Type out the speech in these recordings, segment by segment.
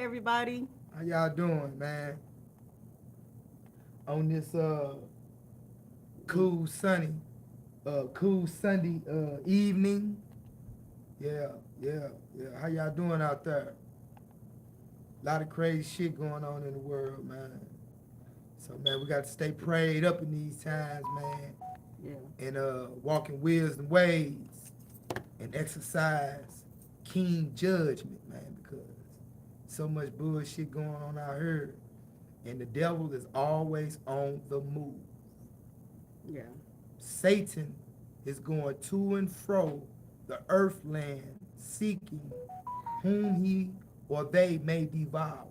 everybody. How y'all doing, man? On this cool sunny, cool Sunday evening. Yeah, yeah, yeah. How y'all doing out there? A lot of crazy shit going on in the world, man. So man, we got to stay prayed up in these times, man, Yeah. and walk in wisdom ways and exercise keen judgment, man, because so much bullshit going on out here, and the devil is always on the move. Yeah. Satan is going to and fro the earth land, seeking whom he or they may devour.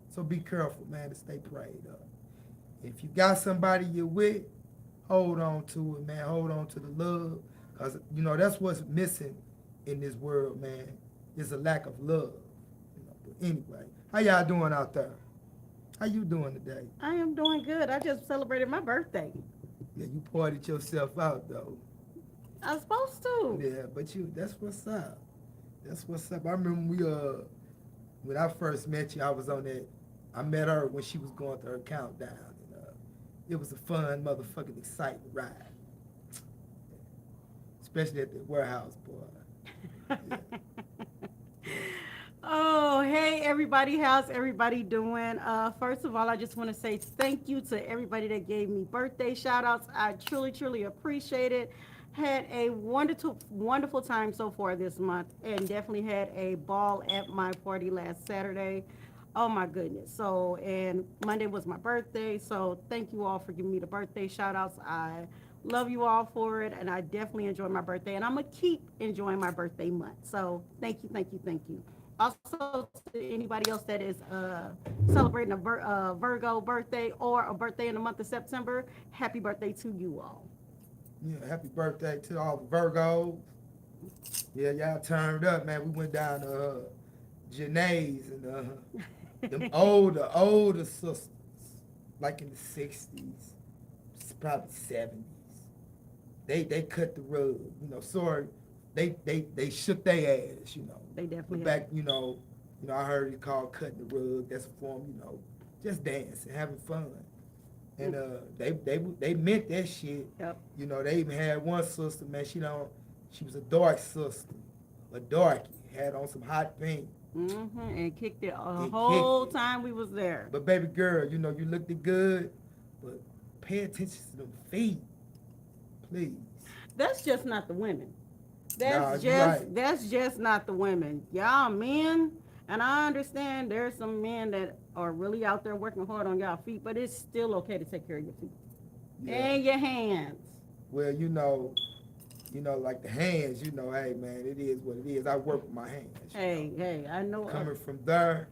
So be careful, man, to stay prayed up. If you got somebody you're with, hold on to it, man. Hold on to the love. Because, that's what's missing in this world, man, is a lack of love. But anyway, how y'all doing out there? How you doing today? I am doing good. I just celebrated my birthday. Yeah, you partied yourself out, though. I was supposed to. Yeah, but that's what's up. That's what's up. I remember when I first met you, I met her when she was going through her countdown. And, it was a fun, motherfucking exciting ride. Especially at the warehouse, boy. Yeah. Oh, hey everybody, how's everybody doing? First of all, I just want to say thank you to everybody that gave me birthday shout outs. I truly, truly appreciate it. Had a wonderful time so far this month, and definitely had a ball at my party last Saturday. Oh my goodness. So, and Monday was my birthday. So, thank you all for giving me the birthday shout outs. I love you all for it, and I definitely enjoy my birthday, and I'm going to keep enjoying my birthday month. So, thank you, thank you, thank you. Also, to anybody else that is celebrating a Virgo birthday or a birthday in the month of September, happy birthday to you all. Yeah, happy birthday to all the Virgos. Yeah, y'all turned up, man. We went down to Janae's and them older sisters, like in the 60s, probably 70s. They cut the rug, sorry. They shook their ass, They But definitely have. back, I heard it called cutting the rug. That's a form, just dancing, having fun. And they meant that shit. Yep. They even had one sister, man. She was a dark sister, a darky, had on some hot pink And kicked it a and whole kicked it. time we was there. But baby girl, you looked it good, but pay attention to them feet, please. That's just not the women. Nah, you right. That's just not the women. Y'all men, and I understand there's some men that are really out there working hard on y'all feet, but it's still okay to take care of your feet Yeah. and your hands. Well, like the hands, hey man, it is what it is. I work with my hands. Hey, I know. Coming from there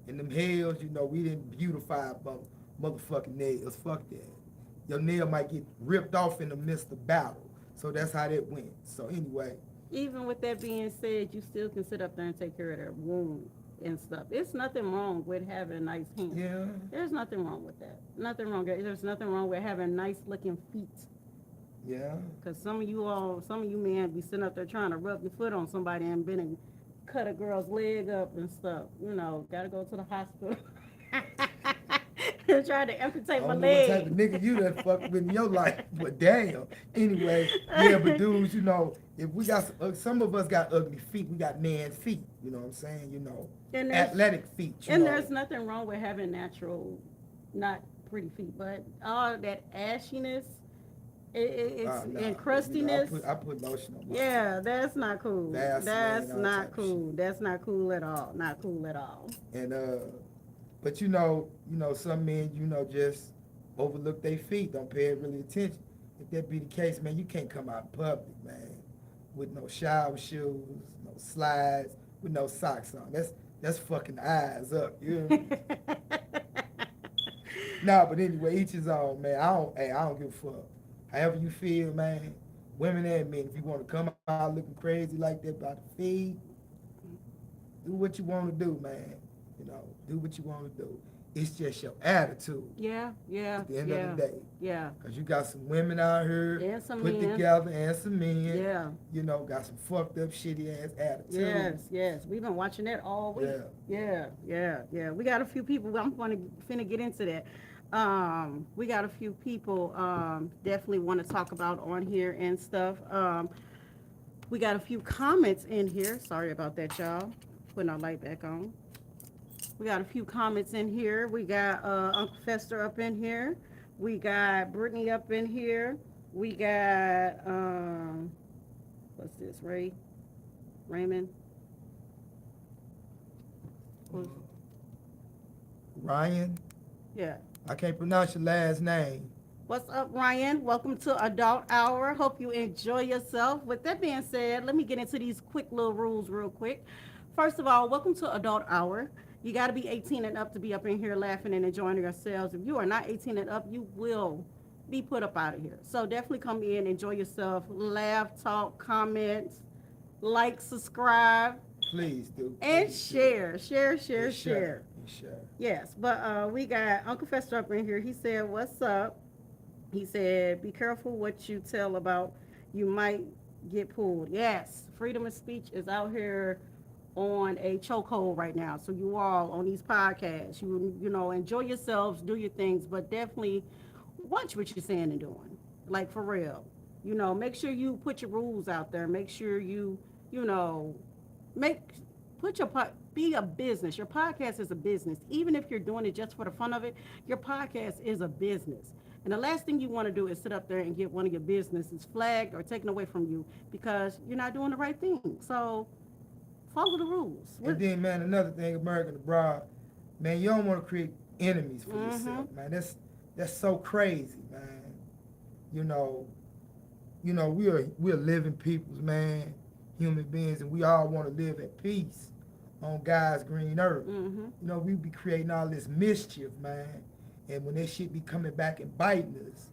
in them hills, we didn't beautify motherfucking nails. Fuck that. Your nail might get ripped off in the midst of battle. So that's how that went. So anyway. Even with that being said, you still can sit up there and take care of their wound and stuff. It's nothing wrong with having nice hands. Yeah. There's nothing wrong with that. Nothing wrong. There's nothing wrong with having nice looking feet. Yeah. Because some of you men be sitting up there trying to rub your foot on somebody and been and cut a girl's leg up and stuff. Gotta go to the hospital. Trying to I amputate my don't know what type leg. of nigga you done fucked with in your life, but damn. Anyway, yeah, but dudes, if we got some of us got ugly feet, we got man's feet. You know what I'm saying? And Athletic feet. there's nothing wrong with having natural, not pretty feet, but all that ashiness, it's Nah, and crustiness. I put lotion on my Yeah, that's not cool. Vaseline, all not type of cool. shit. That's not cool at all. Not cool at all. And but some men, just overlook their feet, don't pay really attention. If that be the case, man, you can't come out in public, man, with no shower shoes, no slides, with no socks on. That's fucking eyes up. You know what I mean? Nah, but anyway, each his own, man. I don't give a fuck. However you feel, man. Women and men, if you want to come out looking crazy like that about the feet, do what you want to do, man. Do what you want to do. It's just your attitude Yeah, yeah, at the end yeah, of the day. yeah. Cause you got some women out here And some put men. together and some men. Yeah. You know, got some fucked up shitty ass attitude. Yes, yes. We've been watching that all week. Yeah. We got a few people. I'm finna get into that. We got a few people definitely want to talk about on here and stuff. We got a few comments in here. Sorry about that, y'all. Putting our light back on. We got a few comments in here. We got Uncle Fester up in here. We got Brittany up in here. We got what's this? Raymond. Ryan, Yeah. I can't pronounce your last name. What's up, Ryan? Welcome to Adult Hour. Hope you enjoy yourself. With that being said, let me get into these quick little rules real quick. First of all, welcome to Adult Hour. You got to be 18 and up to be up in here laughing and enjoying yourselves. If you are not 18 and up, you will be put up out of here. So definitely come in, enjoy yourself, laugh, talk, comment, like, subscribe, Please do. and Please do. share. And share. And share. Yes, but we got Uncle Fester up in here. He said, "What's up?" He said, "Be careful what you tell about. You might get pulled." Yes, freedom of speech is out here on a chokehold right now. So you all on these podcasts, you know, enjoy yourselves, do your things, but definitely watch what you're saying and doing. Like for real. You know, make sure you put your rules out there. Make sure you know, make put your be a business. Your podcast is a business. Even if you're doing it just for the fun of it, your podcast is a business. And the last thing you want to do is sit up there and get one of your businesses flagged or taken away from you because you're not doing the right thing. So follow the rules. And then, man, another thing, American abroad, man, you don't want to create enemies for yourself, man. That's so crazy, man. You know, we're living peoples, man, human beings, and we all want to live at peace on God's green earth. You know, we be creating all this mischief, man, and when that shit be coming back and biting us,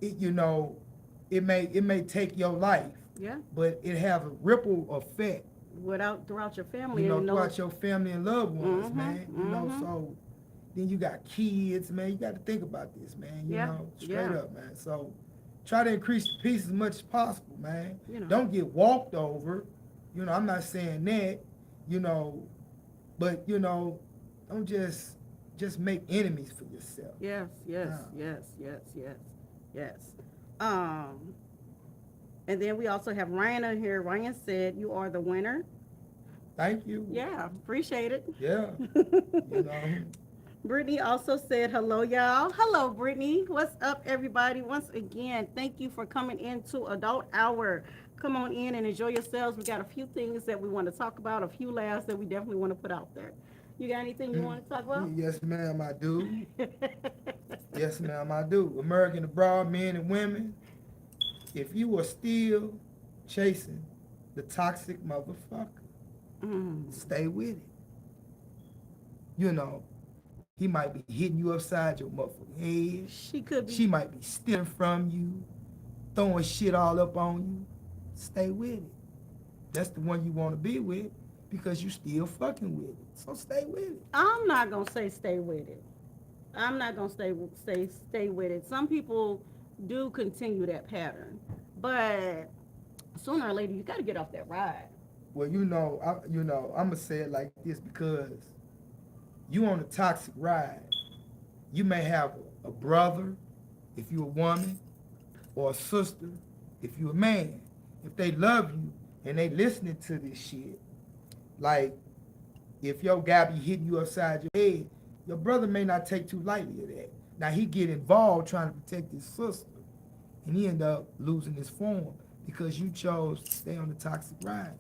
it may take your life, but it have a ripple effect. Throughout your family, you know, throughout your family and loved ones, man. You know, so then you got kids, man. You got to think about this, man. You know, straight up, man. So try to increase the peace as much as possible, man. You know. Don't get walked over. You know, I'm not saying that. You know, but you know, don't just make enemies for yourself. Yes. And then we also have Ryan on here. Ryan said, "You are the winner." Thank you. Yeah, appreciate it. Yeah. You know. Brittany also said, "Hello, y'all." Hello, Brittany. What's up, everybody? Once again, thank you for coming into Adult Hour. Come on in and enjoy yourselves. We got a few things that we want to talk about, a few laughs that we definitely want to put out there. You got anything you want to talk about? Yes, ma'am, I do. Yes, ma'am, I do. American abroad, men and women, if you are still chasing the toxic motherfucker, stay with it. You know, he might be hitting you upside your motherfucking head. She could be. She might be stealing from you, throwing shit all up on you. Stay with it. That's the one you want to be with because you still fucking with it. So stay with it. I'm not gonna say stay with it. I'm not gonna stay with it. Some people do continue that pattern, but sooner or later you got to get off that ride. Well, I'm gonna say it like this because you on a toxic ride. You may have a brother, if you're a woman, or a sister, if you're a man. If they love you and they listening to this shit, like if your guy be hitting you upside your head, your brother may not take too lightly of that. Now he get involved trying to protect his sister, and he end up losing his form because you chose to stay on the toxic ride.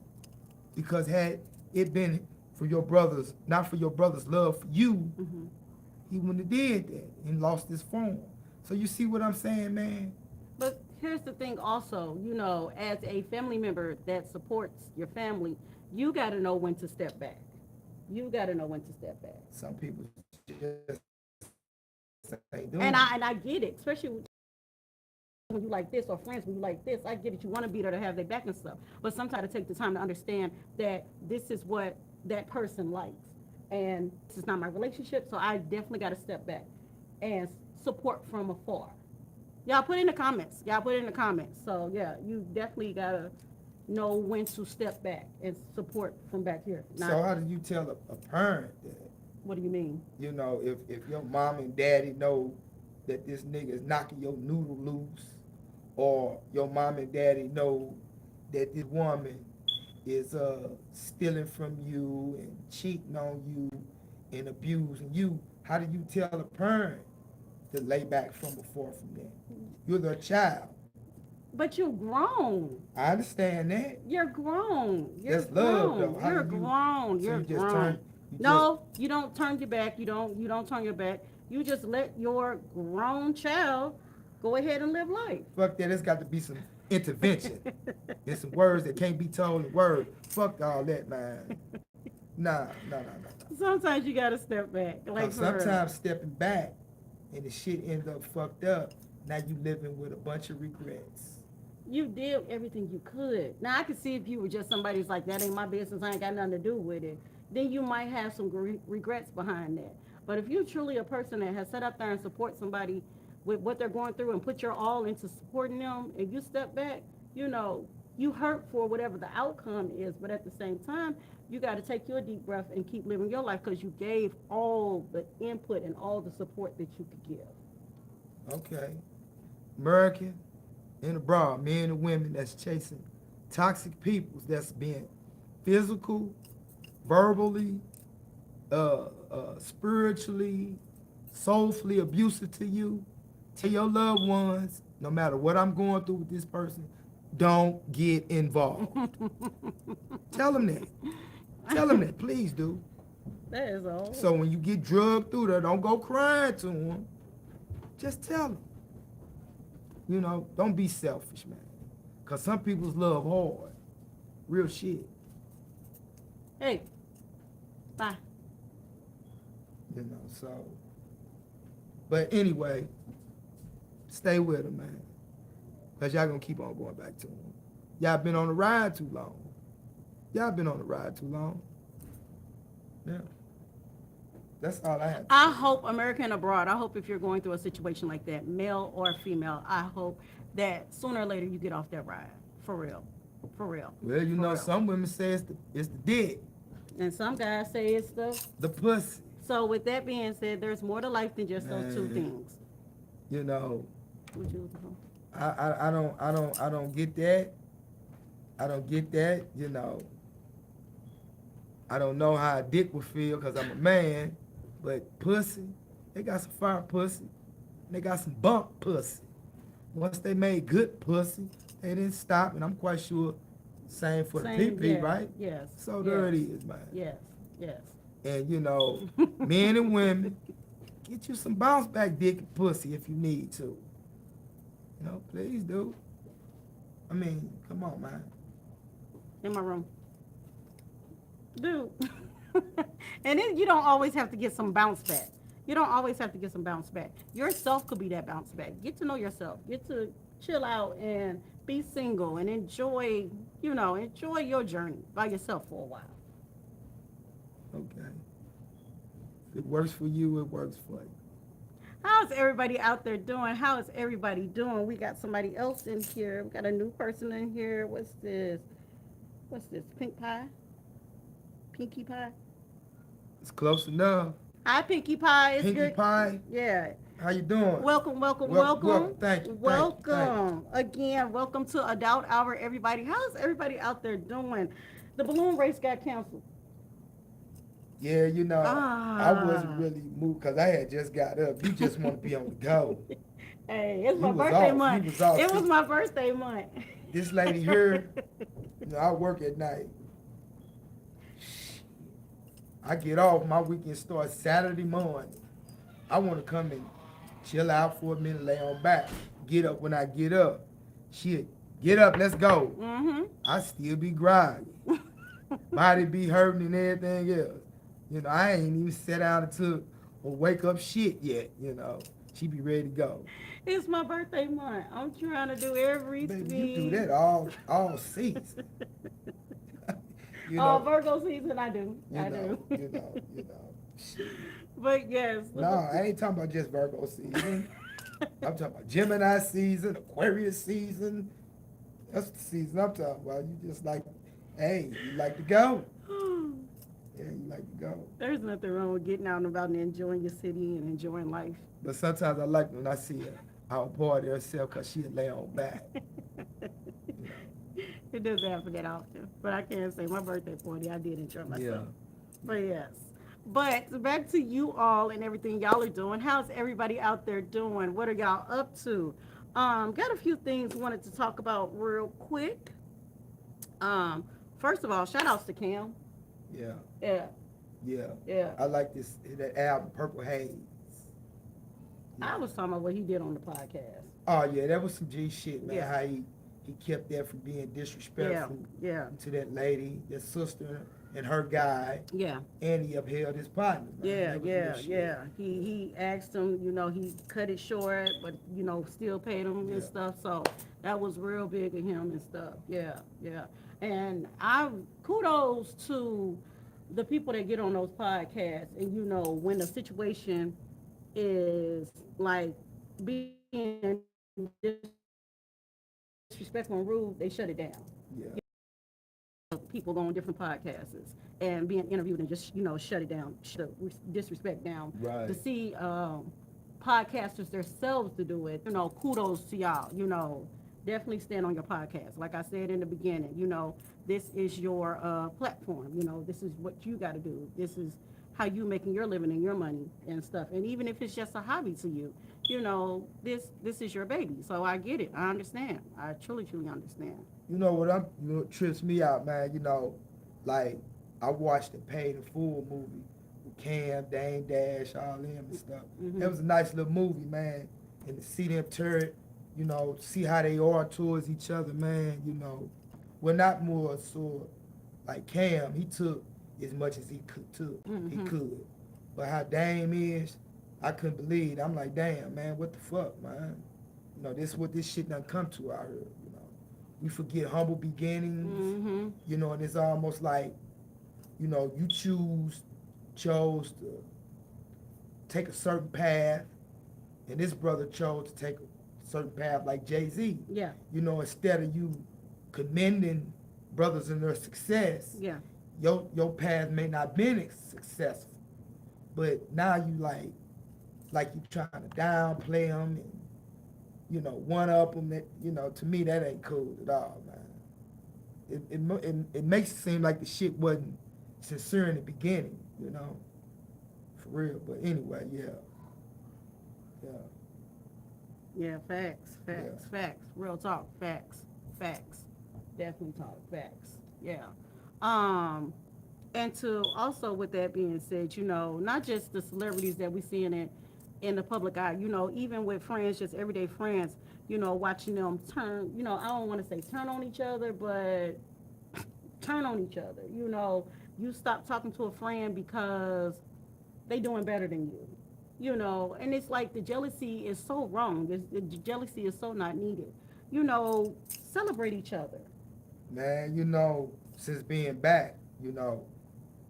Because had it been for your brothers, not for your brother's love for you, he wouldn't have did that and lost his form. So you see what I'm saying, man? But here's the thing also, you know, as a family member that supports your family, you got to know when to step back. You got to know when to step back. Some people just ain't doing And it. I get it, especially when you like this or friends when you like this. I get it. You want to be there to have their back and stuff. But sometimes it takes the time to understand that this is what that person likes. and this is not my relationship, so I definitely got to step back and support from afar. Y'all put in the comments. Y'all put in the comments. So yeah, you definitely gotta know when to step back and support from back here. So how do you tell a parent that, What do you mean? you know, if your mom and daddy know that this nigga is knocking your noodle loose, or your mom and daddy know that this woman is stealing from you and cheating on you and abusing you, how do you tell a parent to lay back from before from that? You're the child. But you're grown. I understand that. You're grown. You're That's love, grown. though. How You're do you- grown. so You're you just grown. turn- you No, you don't turn your back. You don't turn your back. You just let your grown child go ahead and live life. Fuck that. There's got to be some intervention. There's some words that can't be told in words. Fuck all that, man. Nah. Sometimes you gotta step back. Like for real. Sometimes stepping back and the shit ends up fucked up. Now you living with a bunch of regrets. You did everything you could. Now I could see if you were just somebody who's like, that ain't my business, I ain't got nothing to do with it. Then you might have some regrets behind that. But if you're truly a person that has set up there and support somebody with what they're going through and put your all into supporting them, and you step back, you know, you hurt for whatever the outcome is, but at the same time, you got to take your deep breath and keep living your life because you gave all the input and all the support that you could give. Okay. American and abroad, men and women that's chasing toxic peoples that's being physical, verbally, spiritually, soulfully abusive to you. Tell your loved ones, no matter what I'm going through with this person, don't get involved. Tell them that. Tell them that, please do. That is all. So when you get drugged through there, don't go crying to them. Just tell them. You know, don't be selfish, man. Because some people's love hard. Real shit. Hey, bye. You know, so. But anyway, stay with them, man. Because y'all going to keep on going back to them. Y'all been on the ride too long. Y'all been on the ride too long. Yeah. That's all I have. I hope, American abroad, I hope if you're going through a situation like that, male or female, I hope that sooner or later you get off that ride. For real. For real. Well, you For know, real. some women say it's the dick, And some guys say it's the pussy. So with that being said, there's more to life than just those two Man. things. You know, What you looking for? I don't get that. I don't get that, you know. I don't know how a dick would feel because I'm a man, but pussy, they got some fire pussy. They got some bump pussy. Once they made good pussy, they didn't stop, and I'm quite sure same for the PP, yeah, right? Yes. So yes, there it is, man. Yes. Yes. And you know, men and women, get you some bounce back dick and pussy if you need to. You know, please do. I mean, come on, man. In my room. Dude. And then you don't always have to get some bounce back. You don't always have to get some bounce back. Yourself could be that bounce back. Get to know yourself. Get to chill out and be single and enjoy, enjoy your journey by yourself for a while. Okay. If it works for you, it works for you. How's everybody out there doing? How is everybody doing? We got somebody else in here. We got a new person in here. What's this? Pink pie? Pinkie Pie? It's close enough. Hi, Pinkie Pie. It's Pinkie good. Pie, Yeah. how you doing? Welcome. Welcome. Thank you. Welcome. Again, welcome to Adult Hour, everybody. How's everybody out there doing? The balloon race got canceled. Yeah, you know, I Ah. wasn't really moved because I had just got up. You just want to be on the go. Hey, it's my You was birthday off. month. You was off. It was my birthday month. This lady here, you know, I work at night. I get off, my weekend starts Saturday morning. I want to come and chill out for a minute, lay on back. Get up when I get up. Shit, get up, let's go. Mm-hmm. I still be groggy. Body be hurting and everything else. You know, I ain't even sat down and took or wake up shit yet, you know. She be ready to go. It's my birthday month. I'm trying to do everything. Baby, you do that all season. You Oh, know, Virgo season, I do. you I know, do. you know, you know. Shit. But yes. No, I ain't talking about just Virgo season. I'm talking about Gemini season, Aquarius season. That's the season I'm talking about. You just like, hey, you like to go. Yeah, you like to go. There's nothing wrong with getting out and about and enjoying your city and enjoying life. But sometimes I like when I see her out party herself because she'll lay on back. You know. It doesn't happen that often. But I can say my birthday party, I did enjoy myself. Yeah. But yes. But back to you all and everything y'all are doing. How's everybody out there doing? What are y'all up to? Got a few things wanted to talk about real quick. Um, First of all, shout outs to Cam. Yeah. Yeah, Yeah. yeah. I like that album, Purple Haze. I was talking about what he did on the podcast. Oh yeah, that was some G shit, man. Yeah. How he kept that from being Yeah, disrespectful yeah, to that lady, that sister, and her guy, yeah. and he upheld his partners. Man. Yeah, That was yeah, good shit. yeah. He asked him, he cut it short, but still paid him and Yeah. stuff. So that was real big of him and stuff. Yeah, yeah. And kudos to the people that get on those podcasts and when the situation is like being disrespectful and rude, they shut it down. Yeah. People go on different podcasts and being interviewed and just shut it down, shut the disrespect down. Right. To see podcasters themselves to do it, kudos to y'all. Definitely stand on your podcast. Like I said in the beginning, this is your platform. This is what you got to do. This is how you making your living and your money and stuff. And even if it's just a hobby to you, this is your baby. So I get it. I understand. I truly understand. You know what trips me out, man. Like I watched the Paid in Full movie with Cam, Dame Dash, all them and stuff. Mhm. That was a nice little movie, man. And to see them turn, see how they are towards each other, man. Well, not more so. Like Cam, he took as much as he could. He Mhm. could. But how Dame is, I couldn't believe it. I'm like, damn, man, what the fuck, man? This is what this shit done come to out here. We forget humble beginnings. Mm-hmm. And it's almost like, you chose to take a certain path, and this brother chose to take a certain path like Jay-Z. Yeah. Instead of you commending brothers in their success, Yeah. your path may not been as successful, but now you like you trying to downplay them and one up them. That to me that ain't cool at all, man. It makes it seem like the shit wasn't sincere in the beginning, for real. But anyway, yeah. Yeah, facts. Real talk, facts. Definitely talk, facts. Yeah. And to also with that being said, not just the celebrities that we see in the public eye, even with friends, just everyday friends, watching them turn, I don't want to say turn on each other, but turn on each other. You stop talking to a friend because they doing better than you. And it's like the jealousy is so wrong. The jealousy is so not needed. Celebrate each other. Man, since being back,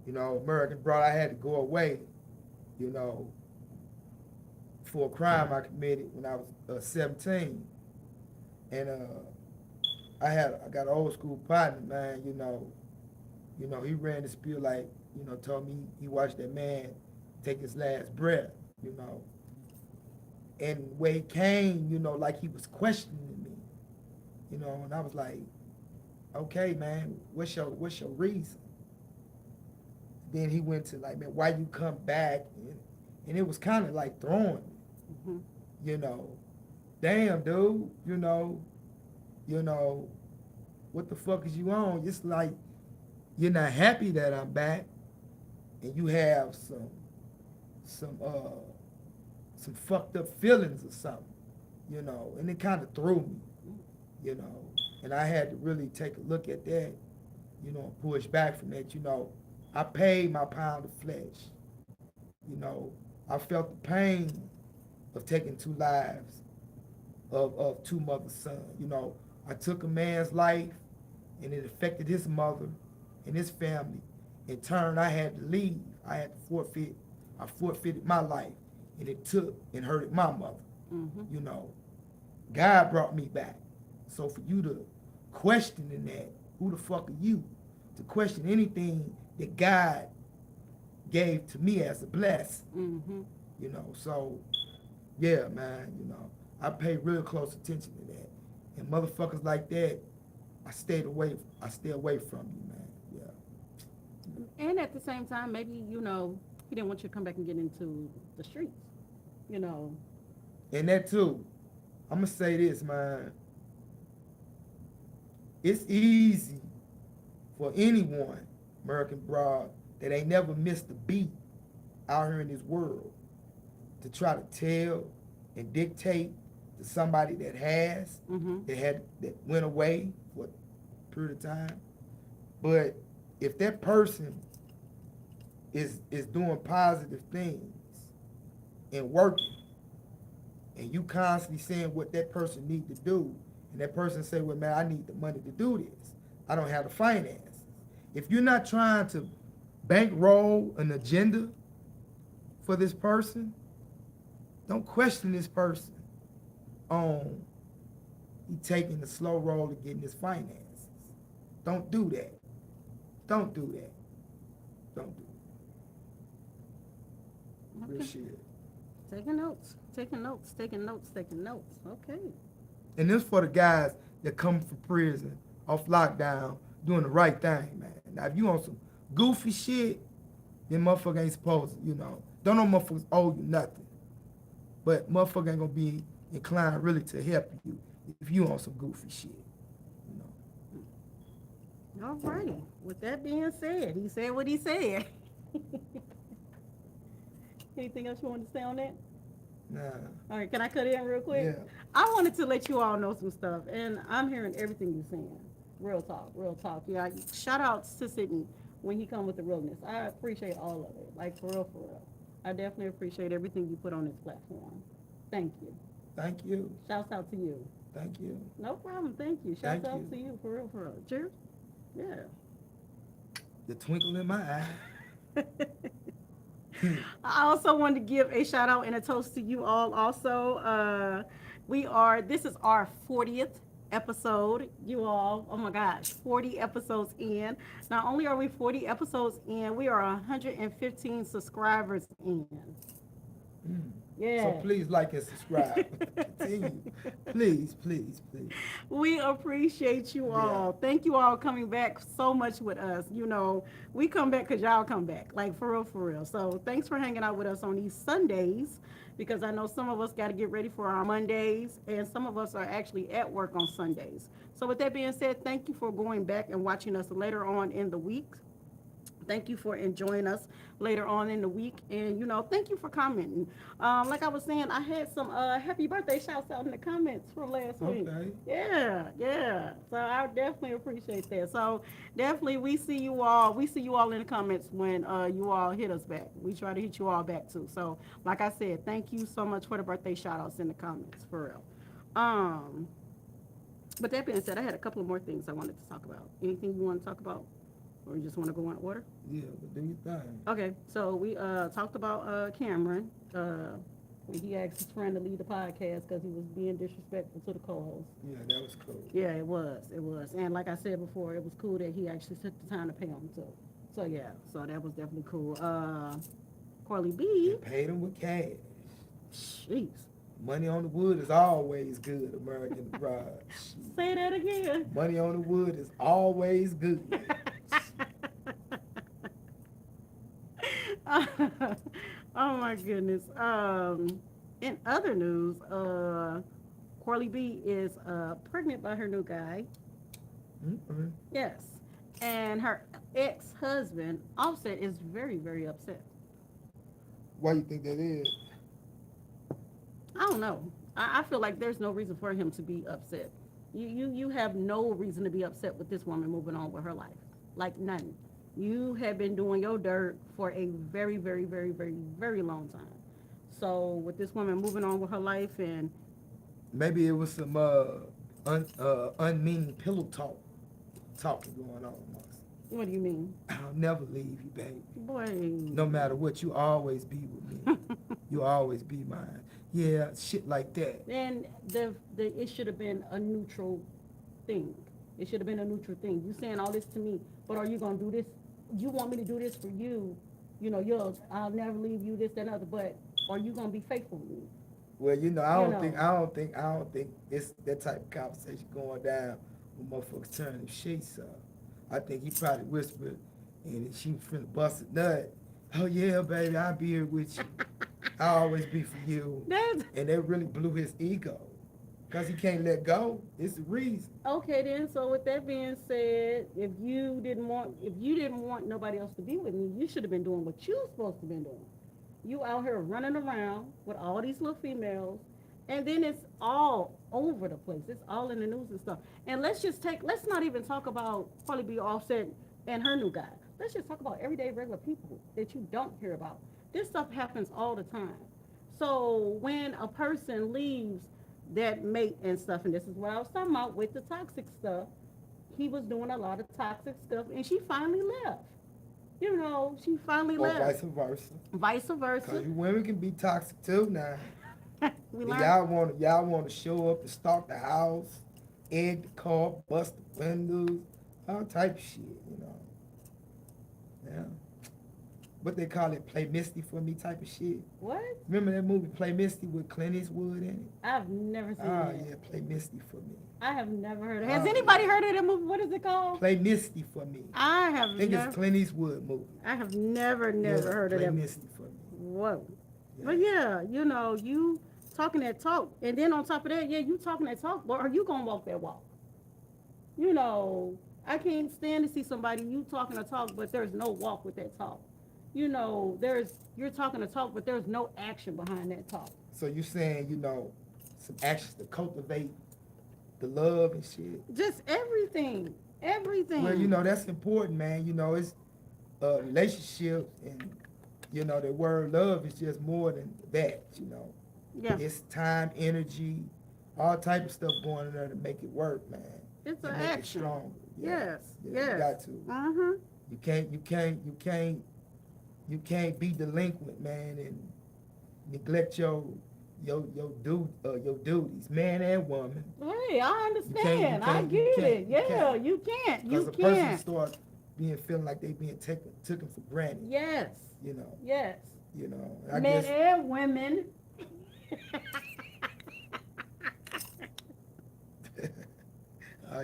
American brought, I had to go away, for a crime I committed when I was 17. And I got an old school partner, man, he ran the spiel like, told me he watched that man take his last breath, And where he came, like he was questioning me, and I was like, okay, man, what's your reason? Then he went to like, man, why you come back? And it was kind of like throwing me, Mm-hmm. Damn, dude, what the fuck is you on? It's like, you're not happy that I'm back, and you have some fucked up feelings or something, and it kind of threw me, and I had to really take a look at that, and push back from that, I paid my pound of flesh, I felt the pain of taking two lives of two mother's sons, I took a man's life, and it affected his mother, and his family. In turn, I had to leave. I had to forfeit. I forfeited my life, and it took and hurted my mother. Mm-hmm. You know, God brought me back. So for you to question in that, who the fuck are you to question anything that God gave to me as a blessing? Mm-hmm. You know, so yeah, man. You know, I pay real close attention to that, and motherfuckers like that, I stay away from you, man. Yeah. And at the same time, maybe, you know, he didn't want you to come back and get into the streets, you know. And that too, I'm gonna say this, man. It's easy for anyone, American Broad, that ain't never missed a beat out here in this world to try to tell and dictate to somebody that has, Mm-hmm. that went away for a period of time. But if that person is doing positive things and working, and you constantly saying what that person need to do, and that person say, well, man, I need the money to do this. I don't have the finances. If you're not trying to bankroll an agenda for this person, don't question this person on he taking the slow road to getting his finances. Don't do that. Don't do that. Don't do it. Okay. Real shit. Taking notes, taking notes, taking notes, taking notes. Okay. And this for the guys that come from prison, off lockdown, doing the right thing, man. Now, if you on some goofy shit, then motherfucker ain't supposed to, you know. Don't know motherfuckers owe you nothing. But motherfucker ain't gonna be inclined really to help you if you on some goofy shit, you know. All righty. With that being said, he said what he said. Anything else you want to say on that? Nah. All right, can I cut in real quick? Yeah. I wanted to let you all know some stuff, and I'm hearing everything you're saying. Real talk, real talk. Yeah, shout outs to Sydney when he come with the realness. I appreciate all of it, like for real, for real. I definitely appreciate everything you put on this platform. Thank you. Thank you. Shouts out to you. Thank you. No problem. Thank you. Shouts Thank out you. to you, for real, for real. Cheers. Yeah. The twinkle in my eye. I also wanted to give a shout out and a toast to you all also. This is our 40th episode, you all. Oh my gosh, 40 episodes in. Not only are we 40 episodes in, we are 115 subscribers in. Mm. Yeah. So please like and subscribe. Continue. Please, please, please. We appreciate you all. Thank you all coming back so much with us. You know, we come back because y'all come back, like for real, for real. So thanks for hanging out with us on these Sundays, because I know some of us got to get ready for our Mondays, and some of us are actually at work on Sundays. So with that being said, thank you for going back and watching us later on in the week. Thank you for enjoying us later on in the week. And, you know, thank you for commenting. Like I was saying, I had some happy birthday shouts out in the comments from last week. Okay. Yeah. So I definitely appreciate that. So definitely we see you all in the comments when you all hit us back. We try to hit you all back too. So like I said, thank you so much for the birthday shout outs in the comments, for real. But that being said, I had a couple of more things I wanted to talk about. Anything you want to talk about? Or you just want to go in order? Yeah, but do your thing. Okay, so we talked about Cameron. When he asked his friend to leave the podcast because he was being disrespectful to the co-host. Yeah, that was cool. Yeah, it was. And like I said before, it was cool that he actually took the time to pay him too. So yeah, so that was definitely cool. Carly B. They paid him with cash. Jeez. Money on the wood is always good, American Bride. Say that again. Money on the wood is always good. Oh my goodness. In other news, Carly B is pregnant by her new guy. Mm-hmm. Yes. And her ex-husband, Offset, is very, very upset. Why you think that is? I don't know. I feel like there's no reason for him to be upset. You have no reason to be upset with this woman moving on with her life. Like none. You have been doing your dirt for a very, very, very, very, very long time. So with this woman moving on with her life, and maybe it was some unmeaning pillow talking going on amongst. What do you mean? I'll never leave you, baby. Boy. No matter what, you always be with me. You always be mine. Yeah, shit like that. Then it should have been a neutral thing. It should have been a neutral thing. You saying all this to me, but are you gonna do this? You want me to do this for you? You know, I'll never leave you, this, that, and other. But are you gonna be faithful with me? Well, I don't think it's that type of conversation going down when motherfuckers turning the sheets up. I think he probably whispered, and she was finna bust a nut. Oh yeah, baby, I'll be here with you. I'll always be for you. That's And that really blew his ego. Cause he can't let go. It's the reason. okay then. So with that being said, if you didn't want nobody else to be with me, you should have been doing what you were supposed to been doing. You out here running around with all these little females, and then it's all over the place. It's all in the news and stuff. And let's not even talk about probably be Offset and her new guy. Let's just talk about everyday regular people that you don't hear about. This stuff happens all the time. So when a person leaves that mate and stuff, and this is what I was talking about with the toxic stuff, he was doing a lot of toxic stuff, and she finally left. You know, she finally Or left. vice versa. Vice Cause versa. you women can be toxic too now. We And learned. y'all want to show up and stalk the house, egg the car, bust the windows, all type of shit, you know. Yeah. What they call it, play Misty for me type of shit. What? Remember that movie Play Misty with Clint Eastwood in it? I've never seen Ah, that. yeah, Play Misty for me. I have never heard of it. Has Oh, anybody yeah. heard of that movie? What is it called? Play Misty for me. I have I think never. it's Clint Eastwood movie. I have never Yeah, heard of Play that. Misty for me. Whoa. Yeah. But yeah, you know, you talking that talk, and then on top of that, yeah, you talking that talk, but are you gonna walk that walk? You know, I can't stand to see somebody you talking a talk, but there's no walk with that talk. You know, you're talking a talk, but there's no action behind that talk. So you saying, you know, some actions to cultivate the love and shit. Just everything, everything. Well, you know, that's important, man. You know, it's relationships and, you know, the word love is just more than that, you know. Yeah, It's time, energy, all type of stuff going in there to make it work, man. it's And an make it action. stronger. Yes, Yeah, yes. you got to. Uh-huh. You can't be delinquent, man, and neglect your duties, man and woman. Hey, I understand. I you get can't, it. you Yeah, can't. you can't. Because You a person can't. starts feeling like they being taken for granted. Yes, You know. yes. You know. I Men guess. and women.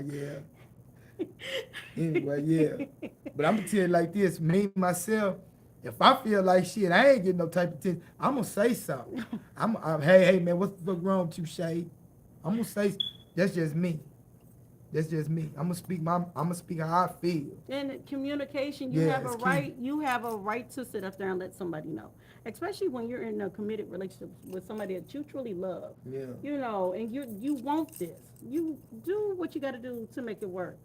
Yeah. Anyway, yeah. But I'm gonna tell you like this, me myself, if I feel like shit, I ain't getting no type of attention. I'm gonna say something. Hey man, what's the fuck wrong with you, Shay? I'm gonna say that's just me. That's just me. I'm gonna speak how I feel. In communication, you Yeah, have a it's key. right. You have a right to sit up there and let somebody know, especially when you're in a committed relationship with somebody that you truly love. Yeah. You know, and you want this. You do what you got to do to make it work.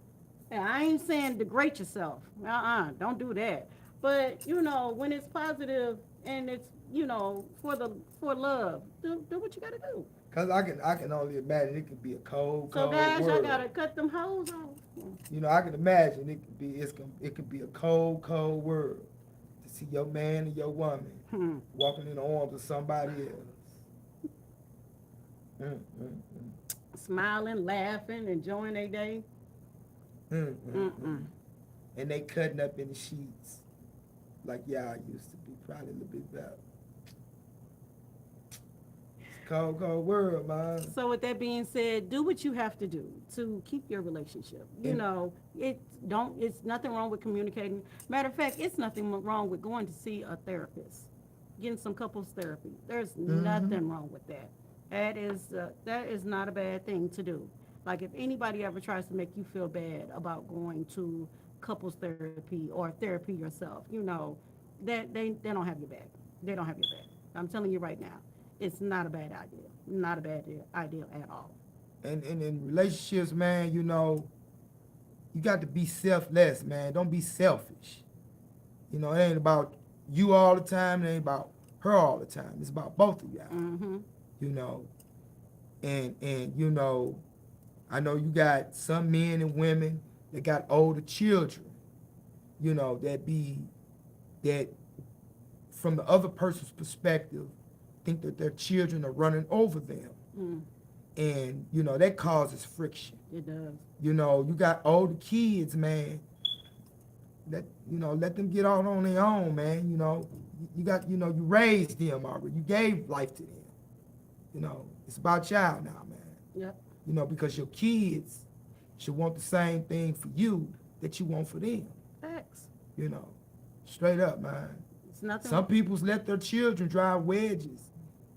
And I ain't saying degrade yourself. Don't do that. But you know, when it's positive and it's for love, do what you got to do. Cause I can only imagine it could be a cold So guys, world. I gotta cut them hoes off. You know, I can imagine it could be a cold world to see your man and your woman walking in the arms of somebody else. Smiling, laughing, enjoying their day. Mm-mm. And they cutting up in the sheets like y'all used to be, probably a little bit better. It's a cold world, man. So with that being said, do what you have to do to keep your relationship. You know, it's nothing wrong with communicating. Matter of fact, it's nothing wrong with going to see a therapist, getting some couples therapy. There's nothing wrong with that. That is not a bad thing to do. Like if anybody ever tries to make you feel bad about going to couples therapy or therapy yourself, you know, that they don't have your back. They don't have your back. I'm telling you right now, it's not a bad idea. Not a bad idea at all. And in relationships, man, you know, you got to be selfless, man. Don't be selfish. You know, it ain't about you all the time. It ain't about her all the time. It's about both of y'all. Mm-hmm. You know, and you know, I know you got some men and women that got older children, you know, that from the other person's perspective, think that their children are running over them. Mm, And, you know, that causes friction. it does. You know, you got older kids, man. Let them get out on their own, man. You know, you got, you raised them already. You gave life to them. You know, it's about y'all now, man. Yep. You know, because your kids should want the same thing for you that you want for them. Facts. You know, straight up, man. It's nothing. Some people's let their children drive wedges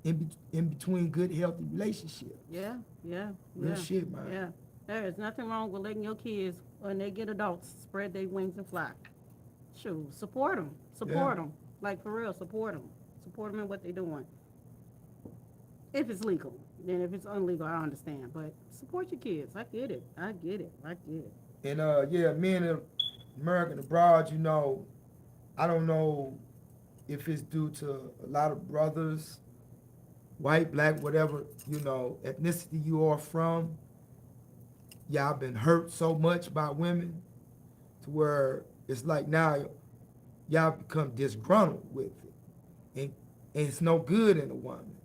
in between good, healthy relationships. Yeah. Real shit, man. Yeah. There is nothing wrong with letting your kids, when they get adults, spread their wings and fly. Shoot, support them. Support them. Like, for real, support them. Support them in what they're doing. If it's legal. Then if it's illegal, I understand. But support your kids. I get it. And, me and American abroad, you know, I don't know if it's due to a lot of brothers, white, black, whatever, you know, ethnicity you are from. Y'all been hurt so much by women to where it's like now y'all become disgruntled with it. And it's no good in a woman.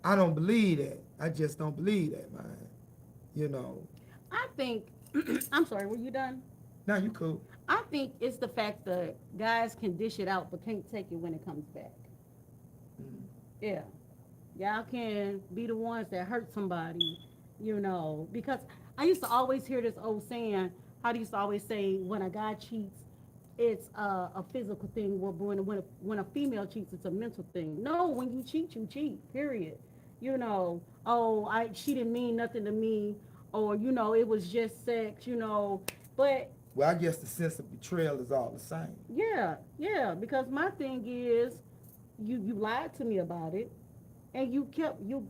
I don't believe that. I just don't believe that, man. You know. I think, I'm sorry, were you done? No, you cool. I think it's the fact that guys can dish it out but can't take it when it comes back. Mm. Yeah. Y'all can be the ones that hurt somebody, you know, because I used to always hear this old saying, how do you used to always say, when a guy cheats, it's a physical thing, when a female cheats, it's a mental thing. No, when you cheat, period. You know, she didn't mean nothing to me, or, you know, it was just sex, you know, but. Well, I guess the sense of betrayal is all the same. Yeah, because my thing is, you lied to me about it, and you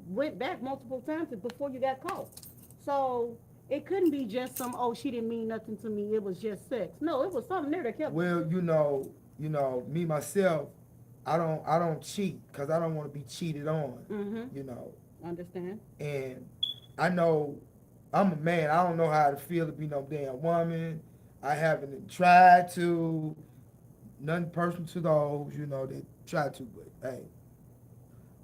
went back multiple times before you got caught. So it couldn't be just she didn't mean nothing to me, it was just sex. No, it was something there that kept. Well, you know, me myself, I don't cheat because I don't want to be cheated on. Mm-hmm. You know. Understand. And I know I'm a man. I don't know how to feel to be no damn woman. I haven't tried to. Nothing personal to those, you know, that try to, but hey.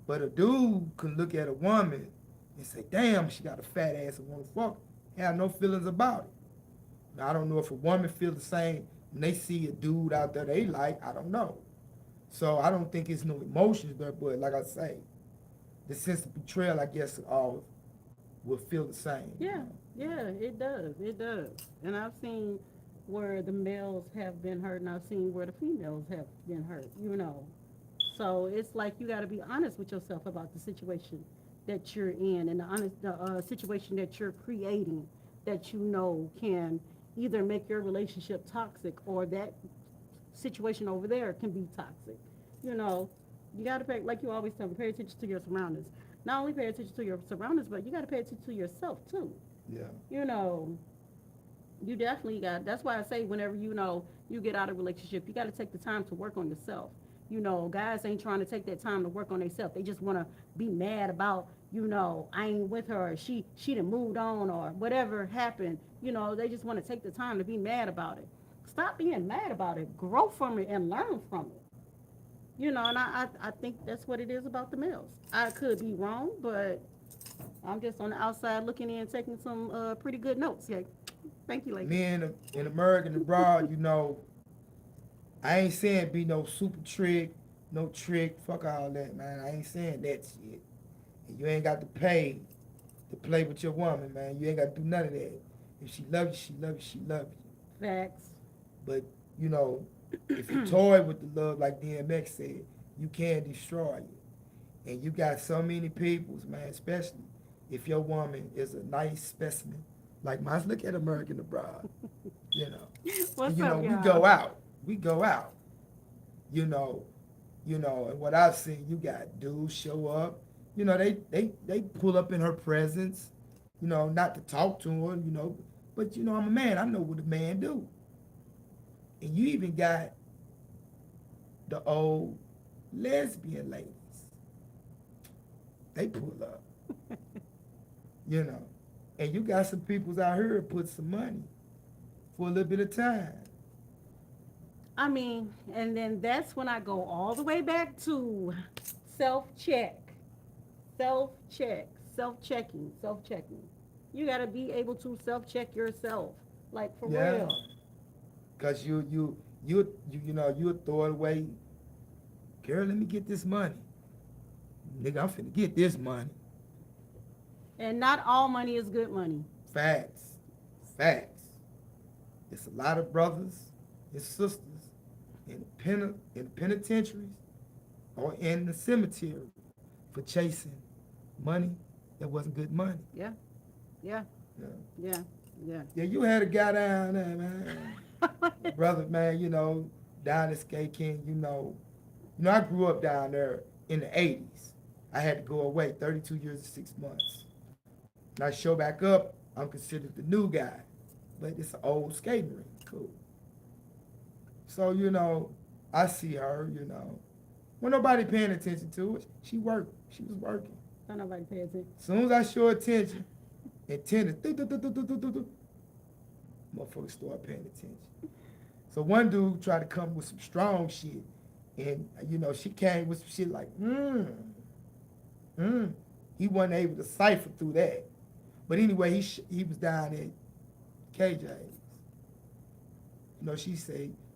But a dude can look at a woman and say, damn, she got a fat ass and want to fuck her. Have no feelings about it. Now, I don't know if a woman feels the same when they see a dude out there they like. I don't know. So I don't think it's no emotions there, but like I say, the sense of betrayal, I guess, all will feel the same. Yeah, it does. And I've seen where the males have been hurt, and I've seen where the females have been hurt, you know. So it's like you got to be honest with yourself about the situation that you're in, and the situation that you're creating that you know can either make your relationship toxic, or that situation over there can be toxic. You know, you got to pay, like you always tell me, pay attention to your surroundings. Not only pay attention to your surroundings, but you got to pay attention to yourself too. Yeah. You know, you definitely got. That's why I say whenever you know you get out of a relationship, you got to take the time to work on yourself. You know, guys ain't trying to take that time to work on themselves. They just want to be mad about, you know, I ain't with her, or she done moved on, or whatever happened. You know, they just want to take the time to be mad about it. Stop being mad about it. Grow from it and learn from it. You know, and I think that's what it is about the males. I could be wrong, but I'm just on the outside looking in, taking some pretty good notes. Yeah. Thank you, ladies. Me in American abroad, you know, I ain't saying be no super trick, no trick, fuck all that, man. I ain't saying that shit. And you ain't got to pay to play with your woman, man. You ain't got to do none of that. If she loves you, she loves you, she loves you. Facts. But, you know, if you toy with the love, like DMX said, you can destroy it. And you got so many peoples, man, especially if your woman is a nice specimen. Like mine, look at American abroad. You know. What's you up, know, y'all? we go out. You know, and what I've seen, you got dudes show up. You know, they pull up in her presence, you know, not to talk to her, you know, but you know, I'm a man, I know what a man do. And you even got the old lesbian ladies. They pull up. You know. And you got some peoples out here put some money for a little bit of time. I mean, and then that's when I go all the way back to self-check, self-check, self-checking, self-checking. You got to be able to self-check yourself, like for Yeah, real. cause you know you'll throw it away. Girl, let me get this money. Nigga, I'm finna get this money. And not all money is good money. Facts. Facts. It's a lot of brothers and sisters in the penitentiaries or in the cemetery for chasing money that wasn't good money. Yeah, yeah, Yeah, yeah, yeah. yeah, you had a guy down there, man. A brother, man, you know, down at Skate King, I grew up down there in the 80s. I had to go away 32 years and 6 months. When I show back up, I'm considered the new guy. But it's an old skating rink. Cool. So, I see her, When nobody paying attention to it, she worked. She was working. Don't nobody pay attention. As soon as I show attention, attendance, motherfuckers start paying attention. So one dude tried to come with some strong shit. And, she came with some shit like, He wasn't able to cipher through that. But anyway, he was down at KJ's.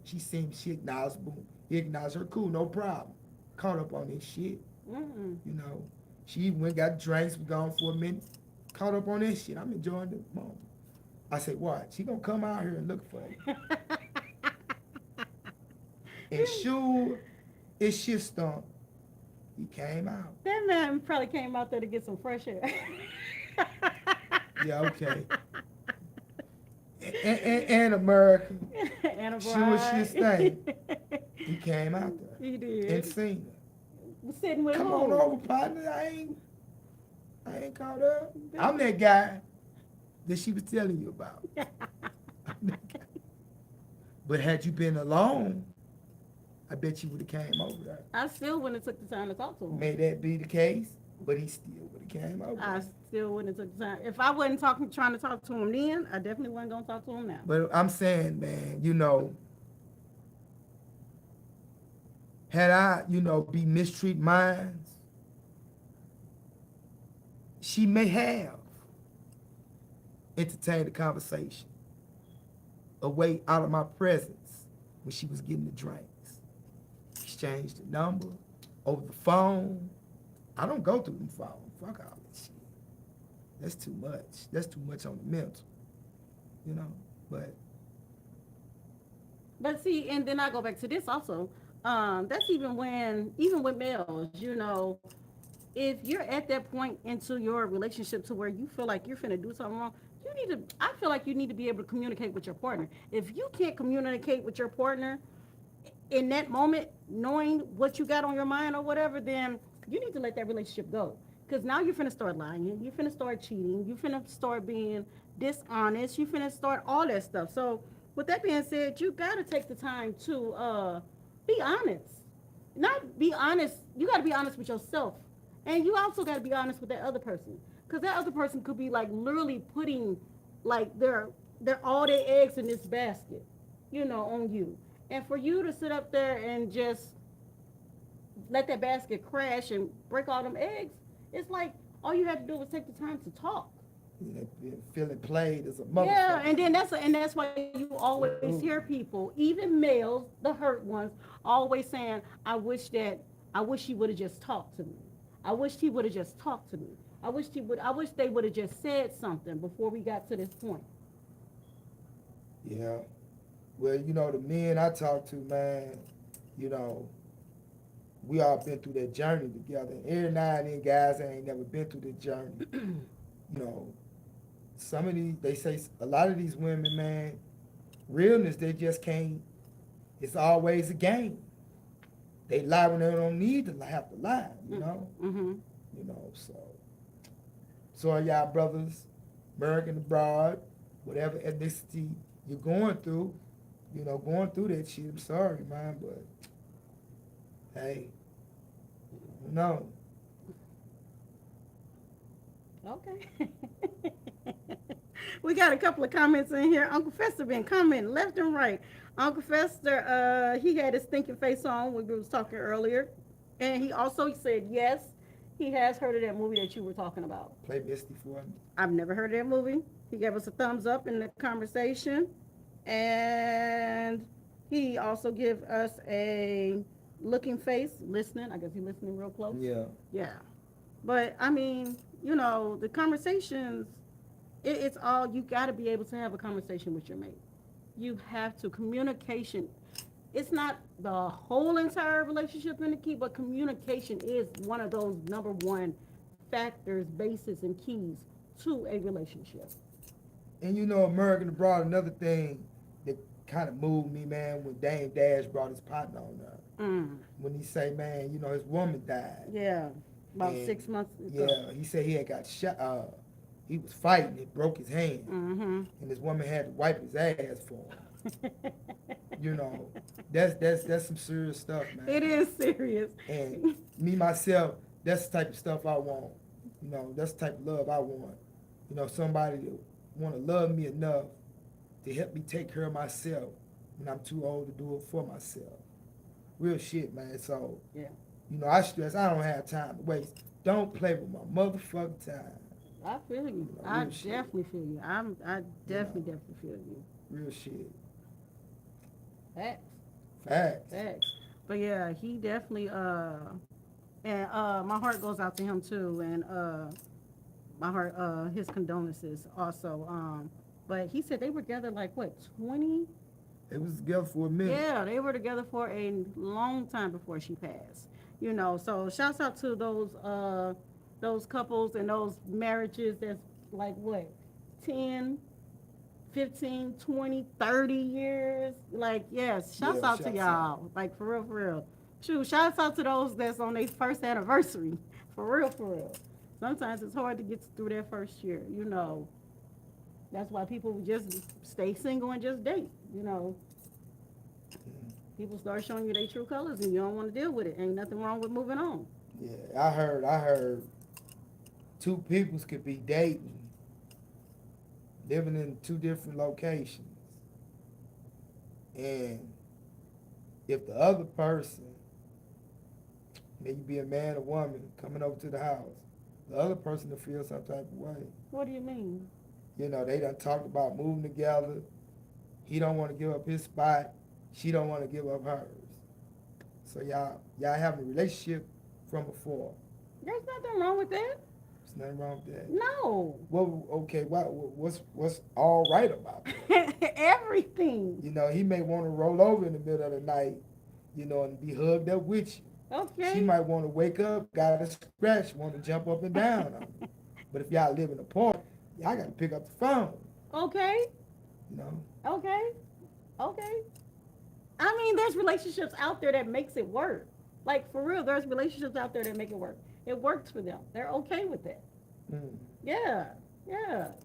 She seen she acknowledged, boom. He acknowledged her, cool, no problem. Caught up on this shit. Mm-mm. She went, got drinks, was gone for a minute. Caught up on this shit. I'm enjoying the moment. I said, what? She gonna come out here and look for you. And sure, it's shit stunk. He came out. That man probably came out there to get some fresh air. Yeah, okay. And America. And a Sure bride. shit stank. He came out there He did. and seen her. Sitting with Come who? on over, partner. I ain't caught up. I'm that guy that she was telling you about. I'm that guy. But had you been alone, I bet you would have came over there. I still wouldn't have took the time to talk to him. May that be the case, but he still would have came over. I still wouldn't have took the time. If I wasn't trying to talk to him then, I definitely wasn't gonna talk to him now. But I'm saying, man, had I, be mistreat minds, she may have entertained the conversation away out of my presence when she was getting the drinks. Exchanged the number over the phone. I don't go through the phone. Fuck all that shit. That's too much. That's too much on the mental. But see, and then I go back to this also. That's even with males, if you're at that point into your relationship to where you feel like you're finna do something wrong, I feel like you need to be able to communicate with your partner. If you can't communicate with your partner in that moment, knowing what you got on your mind or whatever, then you need to let that relationship go. Because now you're finna start lying, you're finna start cheating, you're finna start being dishonest, you're finna start all that stuff. So with that being said, you gotta take the time to be honest. Not be honest, you gotta be honest with yourself. And you also gotta be honest with that other person. Because that other person could be like literally putting like their all their eggs in this basket, on you. And for you to sit up there and just let that basket crash and break all them eggs, it's like all you have to do was take the time to talk. Feeling played as a motherfucker. Yeah, and then that's why you always hear people, even males, the hurt ones, always saying, I wish he would have just talked to me. I wish he would have just talked to me. I wish they would have just said something before we got to this point. Yeah. Well, the men I talk to, man, we all been through that journey together. Every now and then, guys that ain't never been through the journey. Some of these, they say a lot of these women, man, realness, they just can't, it's always a game. They lie when they don't need to have to lie, Mm-hmm. So are y'all brothers, American abroad, whatever ethnicity you're going through, going through that shit. I'm sorry, man, but hey, no. Okay. We got a couple of comments in here. Uncle Fester been commenting left and right. Uncle Fester, he had his thinking face on when we was talking earlier, and he also said yes, he has heard of that movie that you were talking about. Play Misty for me. I've never heard of that movie. He gave us a thumbs up in the conversation, and he also give us a looking face, listening. I guess he's listening real close. Yeah. Yeah. But I mean, the conversations, it's all, you got to be able to have a conversation with your mate. You have to. Communication, it's not the whole entire relationship in the key, but communication is one of those number one factors, basis, and keys to a relationship. And American Abroad, another thing that kind of moved me, man, when Dame Dash brought his partner on there. When he say, man, his woman died. Yeah. About And, 6 months ago. Yeah, he said he had got shot. He was fighting. It broke his hand. Mm-hmm. And his woman had to wipe his ass for him. That's some serious stuff, man. It is serious. And me, myself, that's the type of stuff I want. That's the type of love I want. Somebody that want to love me enough to help me take care of myself when I'm too old to do it for myself. Real shit, man. So, Yeah. I stress I don't have time to waste. Don't play with my motherfucking time. I feel you. Real I shit. definitely feel you. I definitely feel you. Real shit. Facts. Facts. Facts. But yeah, he definitely and my heart goes out to him too, and my heart his condolences also. But he said they were together like what, 20? They was together for a minute. Yeah, they were together for a long time before she passed. So shouts out to those couples and those marriages that's like what, 10, 15, 20, 30 years. Like, yes, shouts Yeah, out to shouts y'all. out. Like, for real, for real. Shoot, shouts out to those that's on their first anniversary. For real, for real. Sometimes it's hard to get through their first year, That's why people just stay single and just date, People start showing you their true colors and you don't want to deal with it. Ain't nothing wrong with moving on. Yeah, I heard two peoples could be dating, living in two different locations. And if the other person, maybe be a man or woman coming over to the house, the other person will feel some type of way. What do you mean? They done talked about moving together. He don't want to give up his spot. She don't want to give up hers. So y'all having a relationship from before. There's nothing wrong with that. There's nothing wrong with that. No. Well, okay, what's all right about that? Everything. He may want to roll over in the middle of the night, and be hugged up with you. Okay. She might want to wake up, got a scratch, want to jump up and down on you. But if y'all live in a park, y'all got to pick up the phone. Okay. Okay. Okay. I mean, there's relationships out there that makes it work. Like, for real, there's relationships out there that make it work. It works for them. They're okay with that. Mm. Yeah.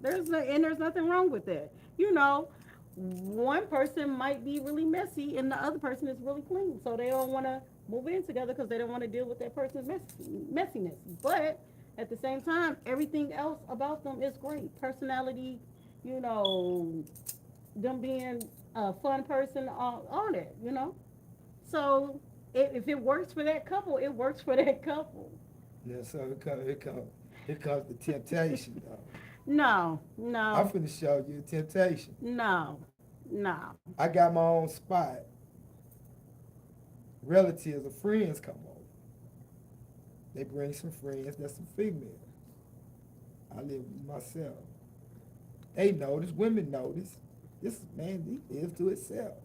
There's nothing wrong with that. One person might be really messy and the other person is really clean. So they don't want to move in together because they don't want to deal with that person's messiness. But at the same time, everything else about them is great. Personality, them being a fun person, on it, So if it works for that couple, it works for that couple. Yeah, so it comes the temptation, though. No. I'm finna show you a temptation. No. I got my own spot. Relatives or friends come over. They bring some friends, that's some females. I live with myself. They notice, women notice. This man, he lives to itself.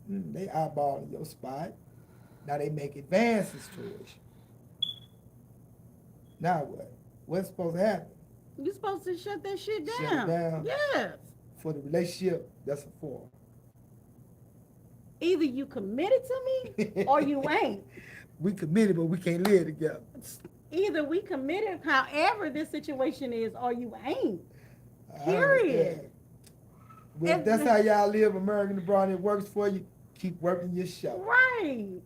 They eyeballing your spot. Now they make advances towards you. Now what? What's supposed to happen? You're supposed to shut that shit down. Shut it down? Yes. For the relationship, that's a four. Either you committed to me or you ain't. We committed, but we can't live together. Either we committed, however this situation is, or you ain't. I Period. understand. Well, if that's how y'all live American Abroad and it works for you, keep working your show. Right.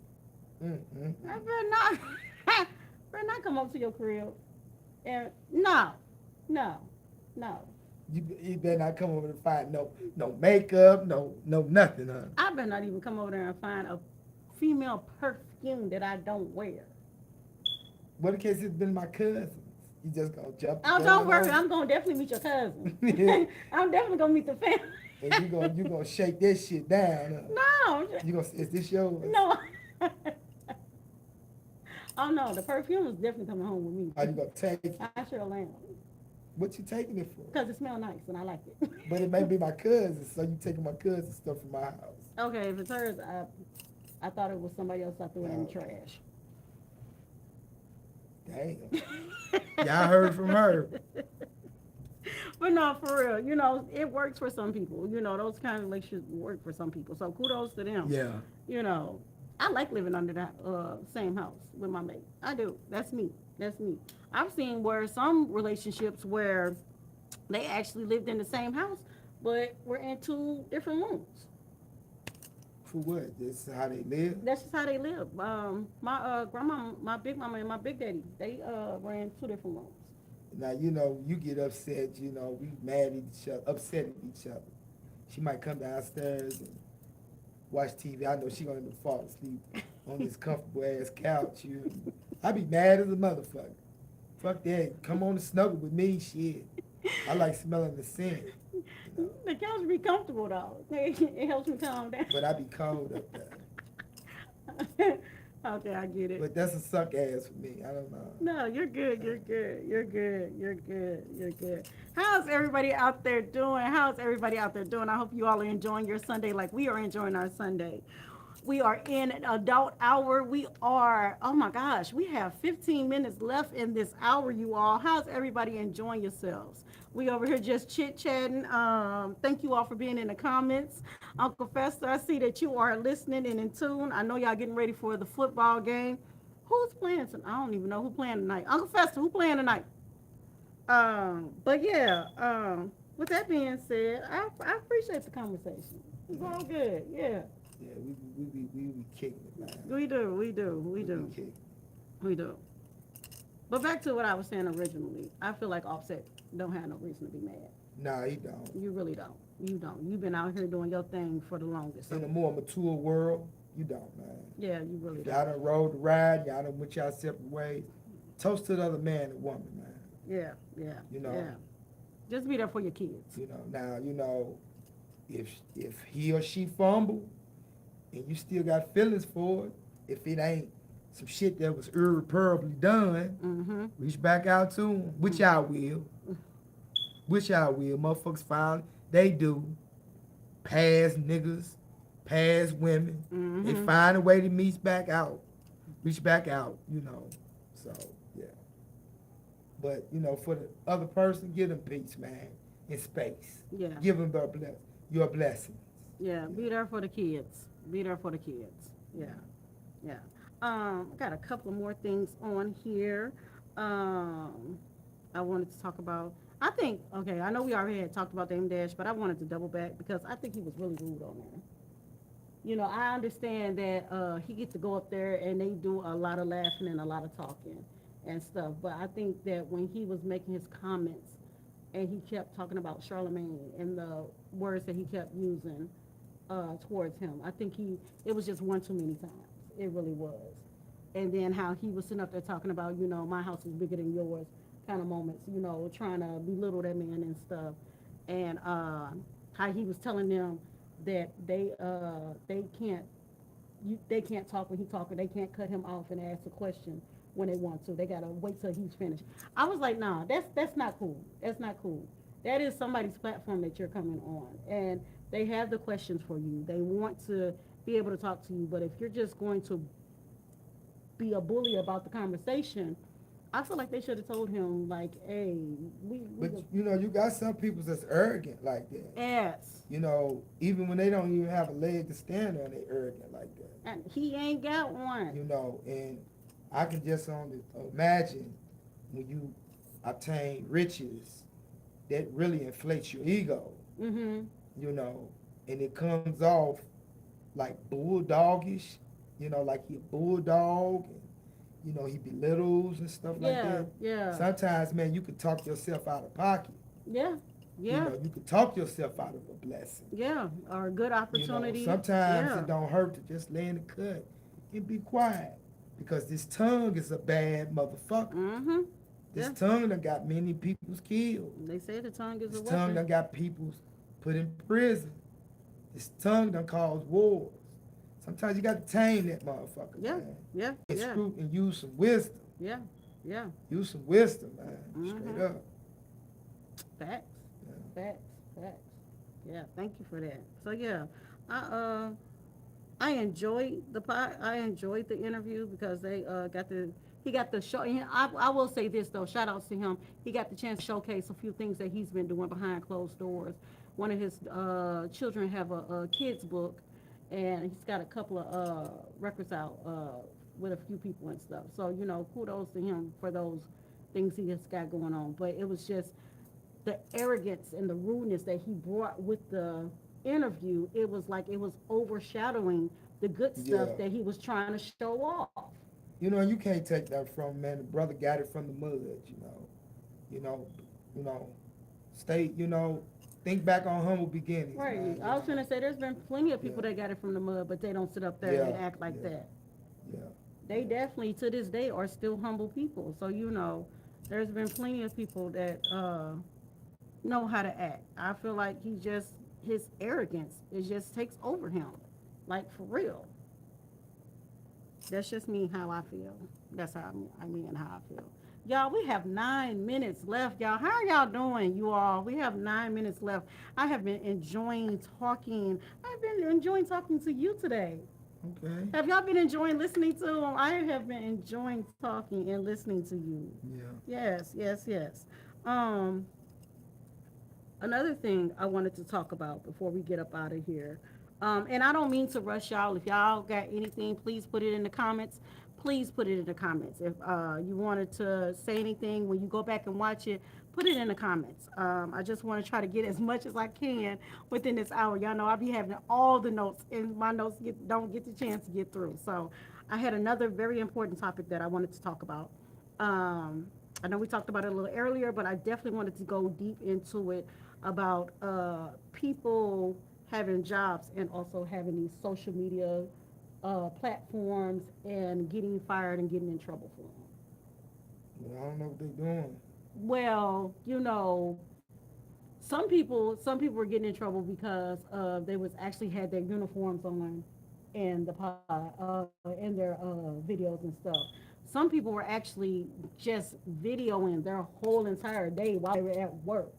Mm-hmm. I better not come up to your crib. And no. You better not come over to find no makeup, no nothing, huh? I better not even come over there and find a female perfume that I don't wear. What in case it's been my cousins? You just gonna jump the Oh, gun don't worry. on I'm going to definitely meet your cousin. Yeah. I'm definitely going to meet the family. and you gonna shake that shit down, huh? No. You gonna is this yours? No. Oh, no. The perfume is definitely coming home with me. Are you gonna take it? I sure am. What you taking it for? Because it smells nice and I like it. But it may be my cousin, so you taking my cousin's stuff from my house. Okay, if it's hers, I thought it was somebody else. I threw it in the trash. Damn. Y'all heard from her. But no, for real, you know, it works for some people. You know, those kind of relationships work for some people. So kudos to them. Yeah. You know, I like living under that same house with my mate. I do. That's me. That's me. I've seen where some relationships where they actually lived in the same house, but were in two different rooms. For what? This is how they live? That's just how they live. My grandma, my big mama, and my big daddy, they were in two different rooms. Now, you know, you get upset, you know, we mad at each other, upset at each other. She might come downstairs and watch TV. I know she gonna fall asleep on this comfortable ass couch. I be mad as a motherfucker. Fuck that. Come on and snuggle with me, shit. I like smelling the scent. You know? The couch be comfortable though. It helps me calm down. But I be cold up there. Okay, I get it. But that's a suck ass for me. I don't know. No, you're good. You're good. You're good. You're good. You're good. How's everybody out there doing? How's everybody out there doing? I hope you all are enjoying your Sunday like we are enjoying our Sunday. We are in an adult hour. We are, oh my gosh, we have 15 minutes left in this hour, you all. How's everybody enjoying yourselves? We over here just chit-chatting. Thank you all for being in the comments. Uncle Fester, I see that you are listening and in tune. I know y'all getting ready for the football game. Who's playing tonight? I don't even know who playing tonight. Uncle Fester, who playing tonight? But yeah, with that being said, I appreciate the conversation. It's all good, yeah. Yeah, we be kicking it, man. We do. We kicking. We do. But back to what I was saying originally, I feel like Offset don't have no reason to be mad. Nah, he don't. You really don't. You don't. You've been out here doing your thing for the longest. In a more mature world, you don't, man. Yeah, you really Y'all don't. done rode the ride, y'all done went y'all separate ways. Toast to the other man and woman, man. Yeah. You know. Yeah. Just be there for your kids. You know, now, you know, if he or she fumble and you still got feelings for it, if it ain't some shit that was irreparably done, Mm-hmm. reach back out to them, which y'all will. Which y'all will. Motherfuckers find they do. Past niggas, past women. Mm-hmm. They find a way to reach back out, you know. So, yeah. But, you know, for the other person, give them peace, man, and space. Yeah. Give them your blessings. Yeah. Be there for the kids. Be there for the kids. Yeah. Yeah. I got a couple of more things on here. I wanted to talk about. I think, okay, I know we already had talked about Dame Dash, but I wanted to double back because I think he was really rude on there. You know, I understand that he gets to go up there and they do a lot of laughing and a lot of talking and stuff, but I think that when he was making his comments and he kept talking about Charlemagne and the words that he kept using towards him, I think it was just one too many times. It really was. And then how he was sitting up there talking about, you know, my house is bigger than yours kind of moments, you know, trying to belittle that man and stuff. And how he was telling them that they can't talk when he talking. They can't cut him off and ask a question when they want to. They gotta wait till he's finished. I was like, nah, that's not cool. That's not cool. That is somebody's platform that you're coming on, and they have the questions for you. They want to be able to talk to you, but if you're just going to be a bully about the conversation, I feel like they should have told him, like, hey, But, you know, you got some people that's arrogant like that. Yes. You know, even when they don't even have a leg to stand on, they arrogant like that. And he ain't got one. You know, and I can just only imagine when you obtain riches, that really inflates your ego. Mm-hmm. You know, and it comes off like bulldogish, you know, like he a bulldog, and, you know, he belittles and stuff like that. Yeah. Sometimes, man, you could talk yourself out of pocket. Yeah. Yeah. You can talk yourself out of a blessing. Yeah. Or a good opportunity. Sometimes Yeah. it don't hurt to just lay in the cut and be quiet. Because this tongue is a bad motherfucker. Mm-hmm. This Yeah. tongue done got many people's killed. They say the tongue is This a tongue weapon. done got people's put in prison. This tongue done caused wars. Sometimes you got to tame that motherfucker, Yeah. man. Yeah. And Yeah. scrutin and use some wisdom. Yeah. Yeah. Use some wisdom, man. Mhm. Straight up. Facts. Yeah. Facts. Facts. Yeah. Thank you for that. So yeah, I I enjoyed I enjoyed the interview because they he got the show. And I will say this though, shout outs to him. He got the chance to showcase a few things that he's been doing behind closed doors. One of his children have a kids book, and he's got a couple of records out with a few people and stuff. So kudos to him for those things he has got going on. But it was just the arrogance and the rudeness that he brought with the interview. It was like it was overshadowing the good stuff Yeah. that he was trying to show off. You can't take that from him, man. The brother got it from the mud, you know. You know, you know, stay, think back on humble beginnings. Right. Man, I was gonna say there's been plenty of people Yeah. that got it from the mud, but they don't sit up there and Yeah, act like yeah. that. Yeah. They definitely to this day are still humble people. So there's been plenty of people that know how to act. I feel like his arrogance just takes over him, like for real. That's just me how I feel. That's how I mean and how I feel. Y'all, we have 9 minutes left. Y'all, how are y'all doing, you all? We have 9 minutes left. I have been enjoying talking. I've been enjoying talking to you today. Okay. Have y'all been enjoying listening to them? I have been enjoying talking and listening to you. Yeah. Yes, yes, yes. Um, Another thing I wanted to talk about before we get up out of here, and I don't mean to rush y'all. If y'all got anything, please put it in the comments. Please put it in the comments. If you wanted to say anything when you go back and watch it, put it in the comments. I just want to try to get as much as I can within this hour. Y'all know I'll be having all the notes, and my notes don't get the chance to get through. So I had another very important topic that I wanted to talk about. I know we talked about it a little earlier, but I definitely wanted to go deep into it about people having jobs and also having these social media platforms and getting fired and getting in trouble for them. Well, I don't know what they're doing. Well, some people were getting in trouble because they was actually had their uniforms on in in their videos and stuff. Some people were actually just videoing their whole entire day while they were at work.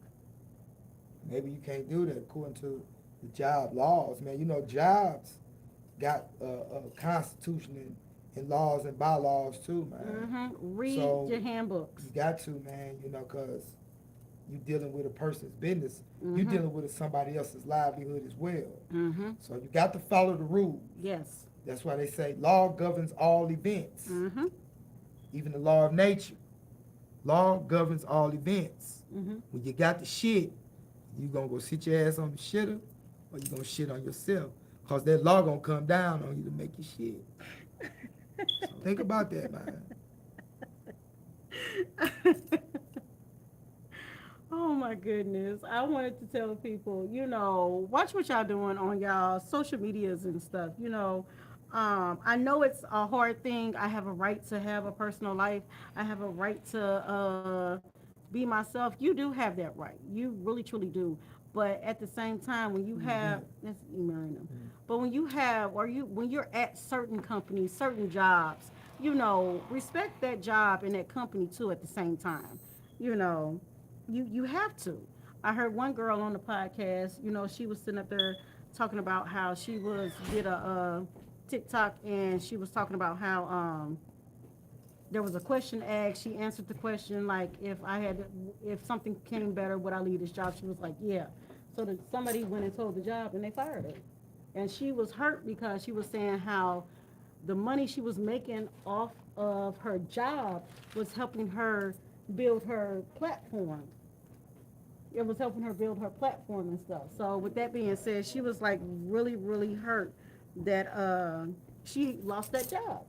Maybe you can't do that according to the job laws, man. Jobs got a constitution and laws and bylaws too, man. Read So, your handbooks. You got to, man, because you dealing with a person's business. You Mhm. dealing with somebody else's livelihood as well. Mm-hmm. So you got to follow the rules. Yes. That's why they say law governs all events, Mm-hmm. even the law of nature. Law governs all events. Mm-hmm. When you got the shit, you gonna go sit your ass on the shitter, or you gonna shit on yourself, cause that law gonna come down on you to make you shit. So think about that, man. Oh my goodness. I wanted to tell people, watch what y'all doing on y'all social medias and stuff. I know it's a hard thing. I have a right to have a personal life. I have a right to be myself. You do have that right. You really truly do. But at the same time, when you have that's email them. But when you have when you're at certain companies, certain jobs, respect that job and that company too at the same time. You know, you have to. I heard one girl on the podcast, she was sitting up there talking about how she did a TikTok, and she was talking about how there was a question asked. She answered the question like, if something came better, would I leave this job? She was like, yeah. So somebody went and told the job, and they fired her. And she was hurt because she was saying how the money she was making off of her job was helping her build her platform. It was helping her build her platform and stuff. So with that being said, she was like really, really hurt that she lost that job.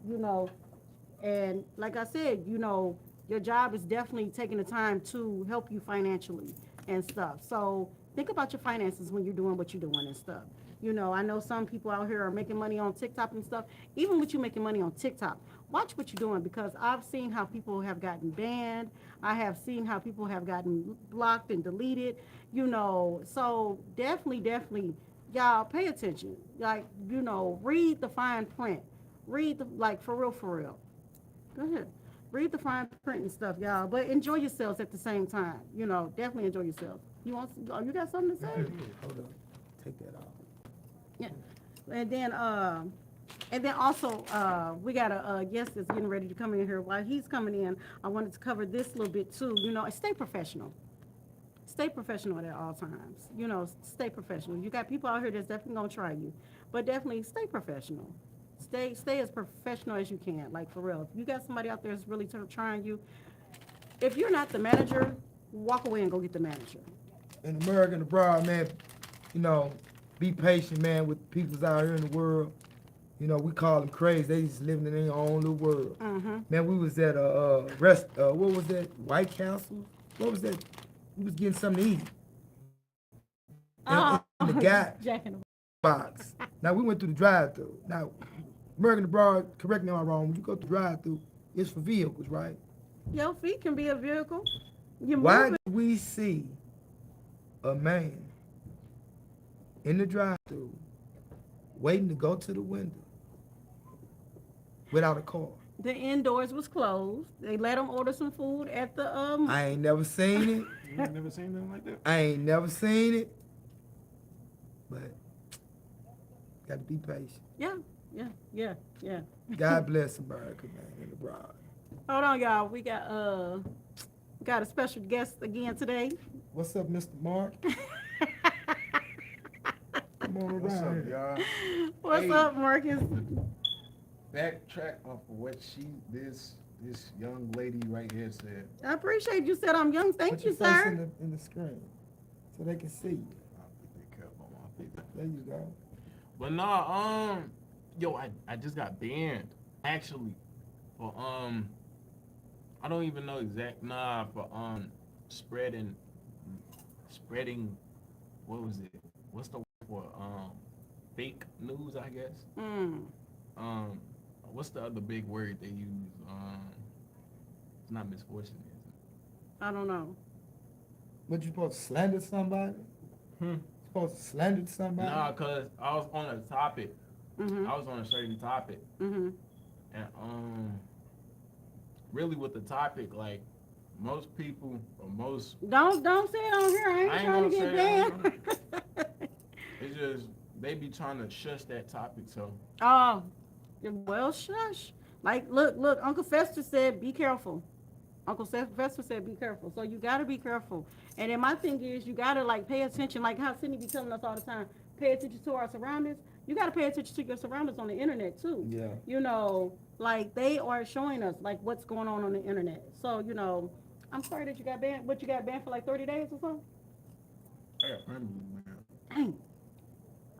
And like I said, your job is definitely taking the time to help you financially. and stuff. So think about your finances when you're doing what you're doing and stuff. You know, I know some people out here are making money on TikTok and stuff. Even with you making money on TikTok, watch what you're doing because I've seen how people have gotten banned. I have seen how people have gotten blocked and deleted, you know. So definitely, y'all pay attention. Like, you know, read the fine print. Read the, like, for real. Go ahead. Read the fine print and stuff, y'all. But enjoy yourselves at the same time. You know, definitely enjoy yourselves. You want? Oh, you got something to say? Hold up. Take that off. Yeah. And then also, we got a guest that's getting ready to come in here. While he's coming in, I wanted to cover this a little bit too. You know, stay professional. Stay professional at all times. You know, stay professional. You got people out here that's definitely gonna try you, but definitely stay professional. Stay as professional as you can. Like for real. If you got somebody out there that's really trying you, if you're not the manager, walk away and go get the manager. In America and abroad, man, you know, be patient, man, with people's out here in the world. You know, we call them crazy. They just living in their own little world. Mm-hmm. Man, we was at what was that? White Castle? What was that? We was getting something to eat. Oh, And the guy Jack in the box. Now we went through the drive-through. Now, American abroad, correct me if I'm wrong. When you go through the drive-through, it's for vehicles, right? Your feet can be a vehicle. You Why move do we see a man in the drive-through waiting to go to the window without a car? The indoors was closed. They let them order some food at the I ain't never seen it. You ain't never seen nothing like that? I ain't never seen it. But got to be patient. Yeah. God bless America, man, and abroad. Hold on, y'all. We got a special guest again today. What's up, Mr. Mark? Come on What's around up, here. y'all? What's Hey. up, Marcus? Backtrack off of what this young lady right here said. I appreciate you said I'm young. Thank Put you, your face sir. in the screen so they can see you. I think they care about my face. There you go. But nah, yo, I just got banned actually for I don't even know for spreading what was it? What's the word for fake news, I guess. What's the other big word they use? It's not misfortune, is it? I don't know. What, you supposed to slander somebody? Supposed to slander somebody? Nah, cause I was on a topic. Mhm. I was on a certain topic, Mhm. and really with the topic, like most people or most, Don't say it on here. I ain't I ain't trying to gonna get say banned. it's just they be trying to shush that topic. So Oh, well, shush. Like, look. Uncle Fester said, "Be careful." Uncle Fester said, "Be careful." So you gotta be careful. And then my thing is, you gotta like pay attention. Like how Cindy be telling us all the time, pay attention to our surroundings. You gotta pay attention to your surroundings on the internet too. Yeah. You know, like they are showing us like what's going on the internet. So you know, I'm sorry that you got banned. What, you got banned for like 30 days or something? I got friends, man. Dang.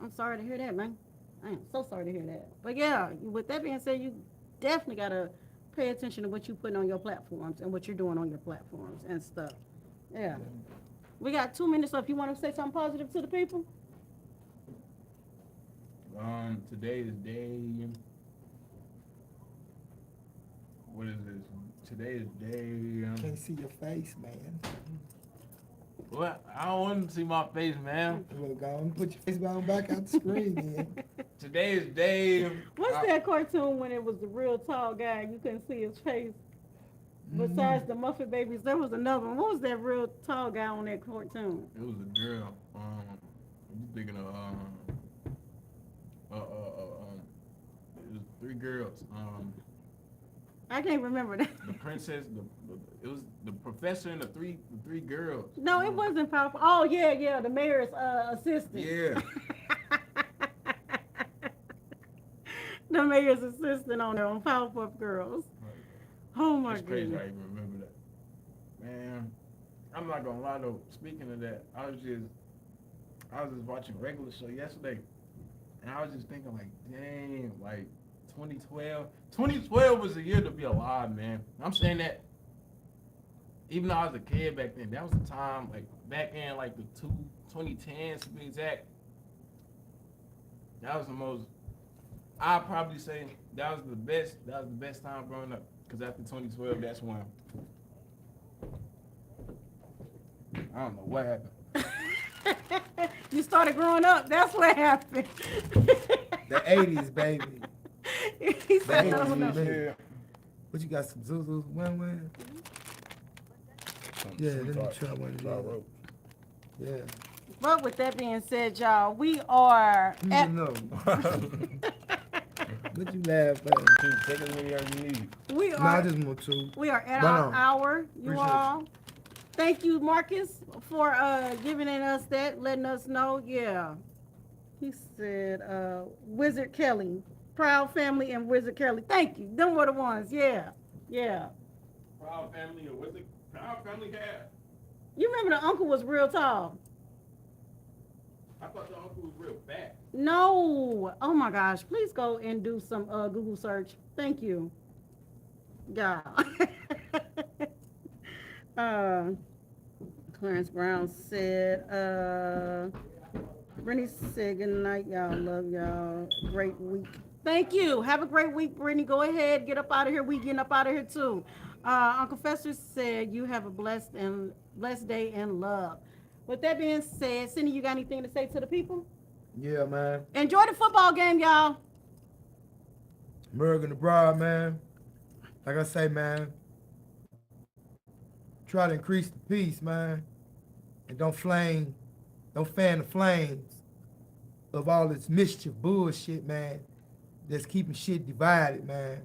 I'm sorry to hear that, man. I am so sorry to hear that. But yeah, with that being said, you definitely gotta pay attention to what you putting on your platforms and what you're doing on your platforms and stuff. Yeah. We got 2 minutes, so if you want to say something positive to the people. Today is day. What is this? Today is day. Can't see your face, man. What? I don't want to see my face, man. Look, go on, put your face back out the screen, man. Today is day. What's that cartoon when it was the real tall guy and you couldn't see his face? Besides the Muffet Babies, there was another one. What was that real tall guy on that cartoon? It was a girl. You thinking of it was 3 girls. I can't remember that. The princess. It was the professor and the three girls. No, it wasn't powerful. Oh yeah, the mayor's assistant. Yeah. The mayor's assistant on there on Powerpuff Girls. Oh my It's crazy goodness. I even remember that. Man, I'm not gonna lie though. Speaking of that, I was just watching a regular show yesterday, and I was just thinking like, dang, like 2012 was a year to be alive, man. I'm saying that even though I was a kid back then, that was the time, like back in like the 2010s to be exact. That was the most. I'd probably say that was the best. That was the best time growing up. Cause after 2012, that's when I don't know what happened. You started growing up. That's what happened. The 80s, baby. He said, I don't know. Baby. What you got, some Zuzus, win? Yeah, let me try one of these. Yeah. But with that being said, y'all, we are You at, know. What you laugh at? Take as many as you need. we No, I are just want to. we are at But, our hour, you appreciate all. Thank you, Marcus, for giving us that, letting us know. Yeah. He said, Wizard Kelly, Proud Family and Wizard Kelly. Thank you. Them were the ones. Yeah. Yeah. Proud family, or what's it? Proud family cat. You remember the uncle was real tall? I thought the uncle was real fat. No. Oh my gosh. Please go and do some Google search. Thank you. Yeah. Clarence Brown said, Brittany said, good night, y'all. Love y'all. Great week. Thank you. Have a great week, Brittany. Go ahead. Get up out of here. We getting up out of here too. Uncle Fester said, you have a blessed day and love. With that being said, Cindy, you got anything to say to the people? Yeah, man. Enjoy the football game, y'all. American abroad, man. Like I say, man, try to increase the peace, man. And don't fan the flames of all this mischief bullshit, man, that's keeping shit divided, man.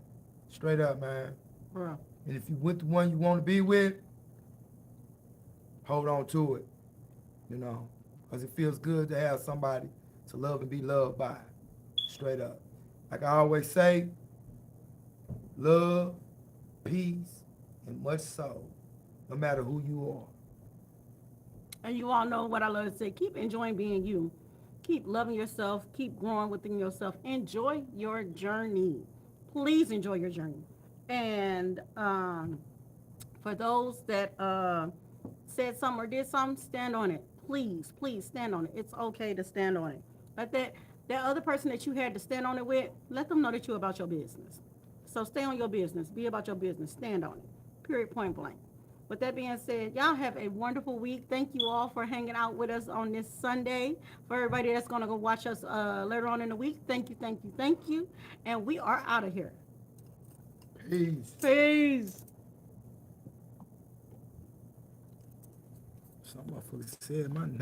Straight up, man. Bruh. And if you with the one you want to be with, hold on to it, you know, because it feels good to have somebody to love and be loved by. Straight up. Like I always say, love, peace, and much soul, no matter who you are. And you all know what I love to say. Keep enjoying being you. Keep loving yourself. Keep growing within yourself. Enjoy your journey. Please enjoy your journey. And for those that said something or did something, stand on it. Please, please stand on it. It's okay to stand on it. Let that other person that you had to stand on it with, let them know that you're about your business. So stay on your business. Be about your business. Stand on it. Period, point blank. With that being said, y'all have a wonderful week. Thank you all for hanging out with us on this Sunday. For everybody that's going to go watch us later on in the week, thank you, thank you, thank you. And we are out of here. Peace. Peace. Some motherfucker said my name.